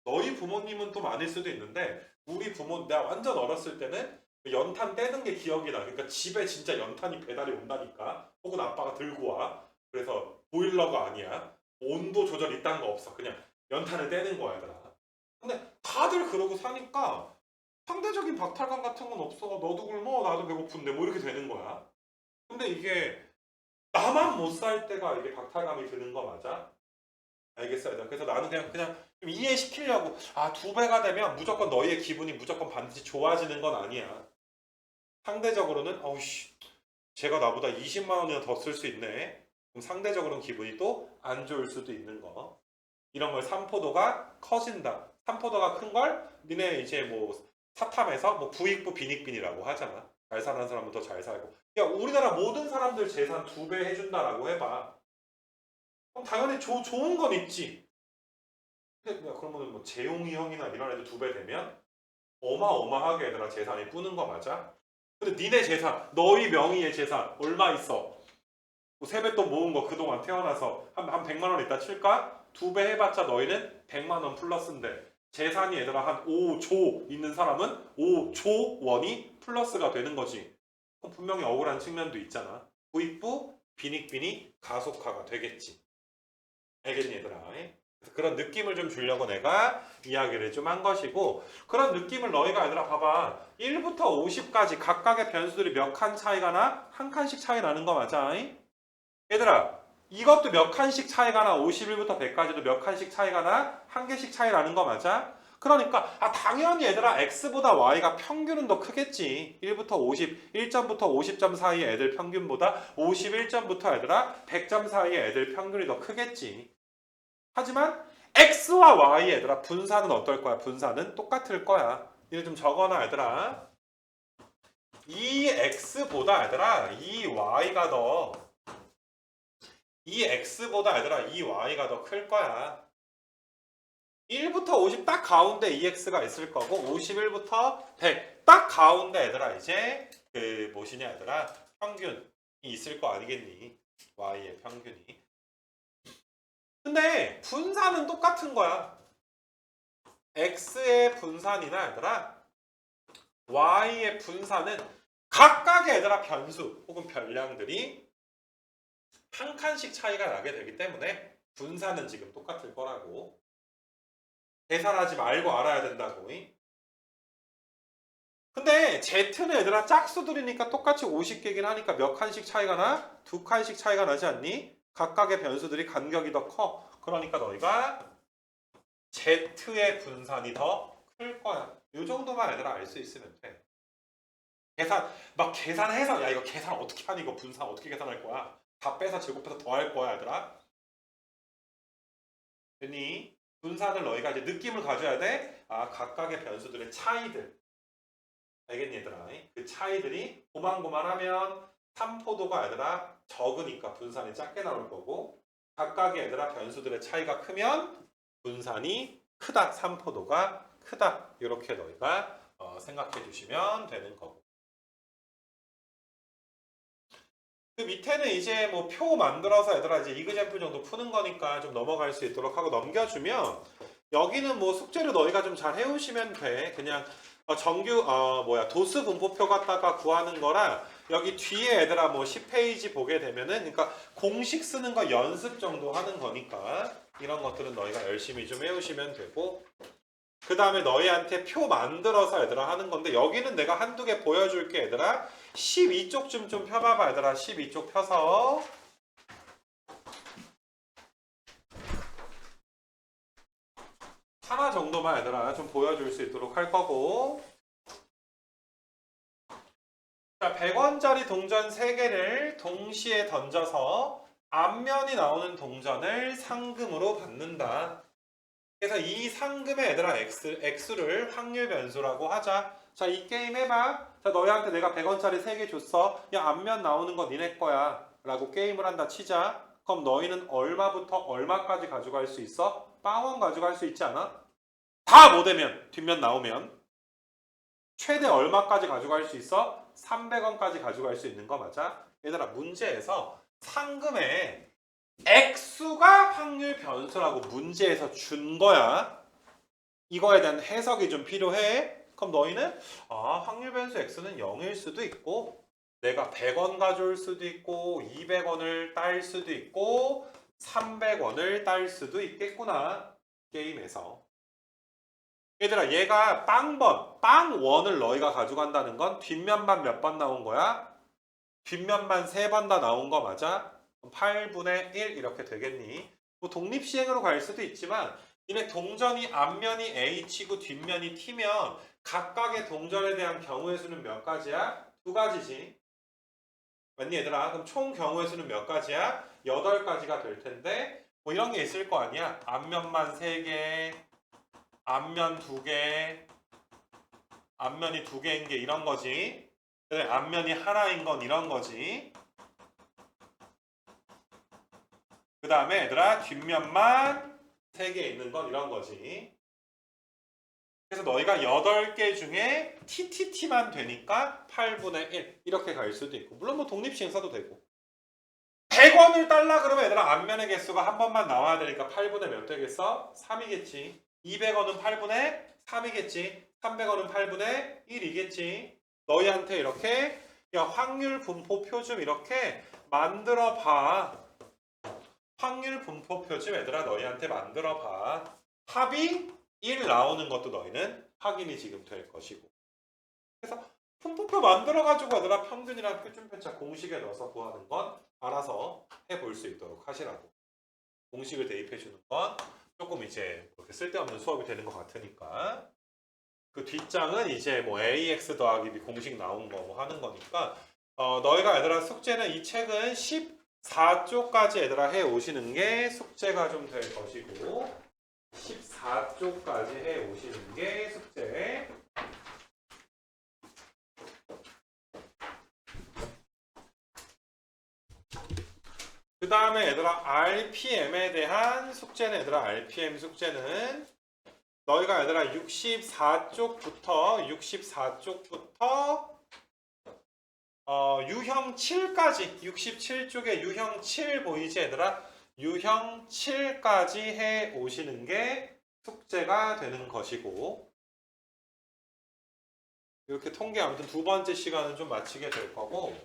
너희 부모님은 또 많을 수도 있는데 우리 부모 내가 완전 어렸을 때는 연탄 떼는 게 기억이 나. 그러니까 집에 진짜 연탄이 배달이 온다니까. 혹은 아빠가 들고 와. 그래서 보일러가 아니야. 온도 조절 이딴 거 없어. 그냥 연탄을 떼는 거야, 얘들아. 근데 다들 그러고 사니까 상대적인 박탈감 같은 건 없어. 너도 굶어, 나도 배고픈데 뭐 이렇게 되는 거야. 근데 이게 나만 못 살 때가 이게 박탈감이 드는 거 맞아? 알겠어요. 그래서 나는 그냥 좀 이해시키려고 두 배가 되면 무조건 너희의 기분이 무조건 반드시 좋아지는 건 아니야. 상대적으로는 어우씨 제가 나보다 20만 원이나 더 쓸 수 있네. 그럼 상대적으로는 기분이 또 안 좋을 수도 있는 거. 이런 걸 삼포도가 커진다. 삼포도가 큰 걸 니네 이제 뭐 사탐에서 뭐 부익부 빈익빈이라고 하잖아. 잘 사는 사람은 더 잘 살고. 야 우리나라 모든 사람들 재산 2배 해준다라고 해봐. 그럼 당연히 좋은 건 있지. 근데 야, 그러면 뭐 재용이 형이나 이런 애들 2배 되면 어마어마하게 얘들아 재산이 뿌는 거 맞아? 근데 니네 재산, 너희 명의의 재산 얼마 있어? 뭐 세뱃돈 모은 거 그동안 태어나서 한 100만 원 있다 칠까? 2배 해봤자 너희는 100만 원 플러스인데 재산이 얘들아 한 5조 있는 사람은 5조 원이 플러스가 되는 거지. 그럼 분명히 억울한 측면도 있잖아. 부익부 빈익빈이 가속화가 되겠지. 알겠니 얘들아? 그래서 그런 느낌을 좀 주려고 내가 이야기를 좀 한 것이고 그런 느낌을 너희가 얘들아 봐봐 1부터 50까지 각각의 변수들이 몇 칸 차이가 나? 한 칸씩 차이 나는 거 맞아? 얘들아 이것도 몇 칸씩 차이가 나? 51부터 100까지도 몇 칸씩 차이가 나? 한 개씩 차이 나는 거 맞아? 그러니까 당연히 얘들아 x보다 y가 평균은 더 크겠지. 1부터 50, 1점부터 50점 사이의 애들 평균보다 51점부터 얘들아 100점 사이의 애들 평균이 더 크겠지. 하지만 x와 y 얘들아 분사는 어떨 거야? 분사는 똑같을 거야. 이거 좀 적어놔 얘들아. 이 x보다 얘들아 이 y가 더 이 x보다 얘들아 이 y가 더 클 거야. 1부터 50 딱 가운데 EX가 있을 거고 51부터 100 딱 가운데 얘들아 이제 그 무엇이냐 얘들아 평균이 있을 거 아니겠니? Y의 평균이. 근데 분산은 똑같은 거야. X의 분산이나 얘들아 Y의 분산은 각각의 얘들아 변수 혹은 변량들이 한 칸씩 차이가 나게 되기 때문에 분산은 지금 똑같을 거라고. 계산하지 말고 알아야 된다고. 근데 Z는 얘들아 짝수들이니까 똑같이 50개긴 하니까 몇 칸씩 차이가 나? 2칸씩 차이가 나지 않니? 각각의 변수들이 간격이 더 커. 그러니까 너희가 Z의 분산이 더 클 거야. 이 정도만 얘들아 알 수 있으면 돼. 막 계산해서 야 이거 계산 어떻게 하니 이거 분산 어떻게 계산할 거야? 다 빼서 제곱해서 더 할 거야 얘들아. 됐니? 분산을 너희가 이제 느낌을 가져야 돼. 각각의 변수들의 차이들. 알겠니 얘들아? 그 차이들이 고만고만하면 삼포도가 얘들아 적으니까 분산이 작게 나올 거고 각각의 얘들아 변수들의 차이가 크면 분산이 크다. 삼포도가 크다. 이렇게 너희가 생각해 주시면 되는 거고. 그 밑에는 이제 뭐 표 만들어서 얘들아 이제 이그젠플 정도 푸는 거니까 좀 넘어갈 수 있도록 하고 넘겨주면 여기는 뭐 숙제를 너희가 좀 잘 해오시면 돼. 그냥 정규 도수 분포표 갖다가 구하는 거랑 여기 뒤에 얘들아 뭐 10페이지 보게 되면은 그러니까 공식 쓰는 거 연습 정도 하는 거니까 이런 것들은 너희가 열심히 좀 해오시면 되고 그 다음에 너희한테 표 만들어서 얘들아 하는 건데 여기는 내가 한두 개 보여줄게 얘들아 12쪽쯤 좀 펴봐봐 얘들아 12쪽 펴서 하나 정도만 얘들아 좀 보여줄 수 있도록 할 거고 자 100원짜리 동전 3개를 동시에 던져서 앞면이 나오는 동전을 상금으로 받는다. 그래서 이 상금의 얘들아 X를 확률 변수라고 하자. 자, 이 게임 해봐. 자, 너희한테 내가 100원짜리 3개 줬어. 야, 앞면 나오는 거 니네 거야. 라고 게임을 한다 치자. 그럼 너희는 얼마부터 얼마까지 가져갈 수 있어? 빵원 가져갈 수 있지 않아? 다 못 되면, 뒷면 나오면. 최대 얼마까지 가져갈 수 있어? 300원까지 가져갈 수 있는 거 맞아? 얘들아, 문제에서 상금의 액수가 확률 변수라고 문제에서 준 거야. 이거에 대한 해석이 좀 필요해. 그럼 너희는 확률 변수 x는 0일 수도 있고 내가 100원 가져올 수도 있고 200원을 딸 수도 있고 300원을 딸 수도 있겠구나. 게임에서. 얘들아 얘가 빵 원을 너희가 가져간다는 건 뒷면만 몇 번 나온 거야? 뒷면만 3번 다 나온 거 맞아? 8분의 1 이렇게 되겠니? 뭐 독립시행으로 갈 수도 있지만 니네 동전이 앞면이 H고 뒷면이 T면 각각의 동전에 대한 경우의 수는 몇 가지야? 2가지지. 맞니 얘들아? 그럼 총 경우의 수는 몇 가지야? 8가지가 될 텐데 뭐 이런 게 있을 거 아니야? 앞면만 3개, 앞면 2개, 앞면이 2개인 게 이런 거지. 앞면이 하나인 건 이런 거지. 그 다음에 얘들아 뒷면만 3개 있는 건 이런 거지. 그래서 너희가 8개 중에 TTT만 되니까 8분의 1 이렇게 갈 수도 있고 물론 뭐 독립시행 써도 되고 100원을 달라 그러면 얘들아 앞면의 개수가 한 번만 나와야 되니까 8분의 몇 되겠어? 3이겠지. 200원은 8분의 3이겠지. 300원은 8분의 1이겠지. 너희한테 이렇게 야 확률 분포표 좀 이렇게 만들어 봐. 확률 분포표 좀 얘들아 너희한테 만들어 봐. 합이 1 나오는 것도 너희는 확인이 지금 될 것이고. 그래서 분포표 만들어 가지고 얘들아 평균이랑 표준편차 공식에 넣어서 구하는 건 알아서 해볼 수 있도록 하시라고. 공식을 대입해 주는 건 조금 이제 그렇게 쓸데없는 수업이 되는 것 같으니까 그 뒷장은 이제 뭐 ax 더하기 b 공식 나온 거 뭐 하는 거니까 너희가 얘들아 숙제는 이 책은 14쪽까지 얘들아 해 오시는 게 숙제가 좀 될 것이고 14쪽까지 해 오시는 게 숙제. 그 다음에 얘들아 RPM에 대한 숙제는 얘들아 RPM 숙제는 너희가 얘들아 64쪽부터 유형 7까지 67쪽에 유형 7 보이지 얘들아? 유형 7까지 해 오시는 게 숙제가 되는 것이고 이렇게 통계 아무튼 2번째 시간은 좀 마치게 될 거고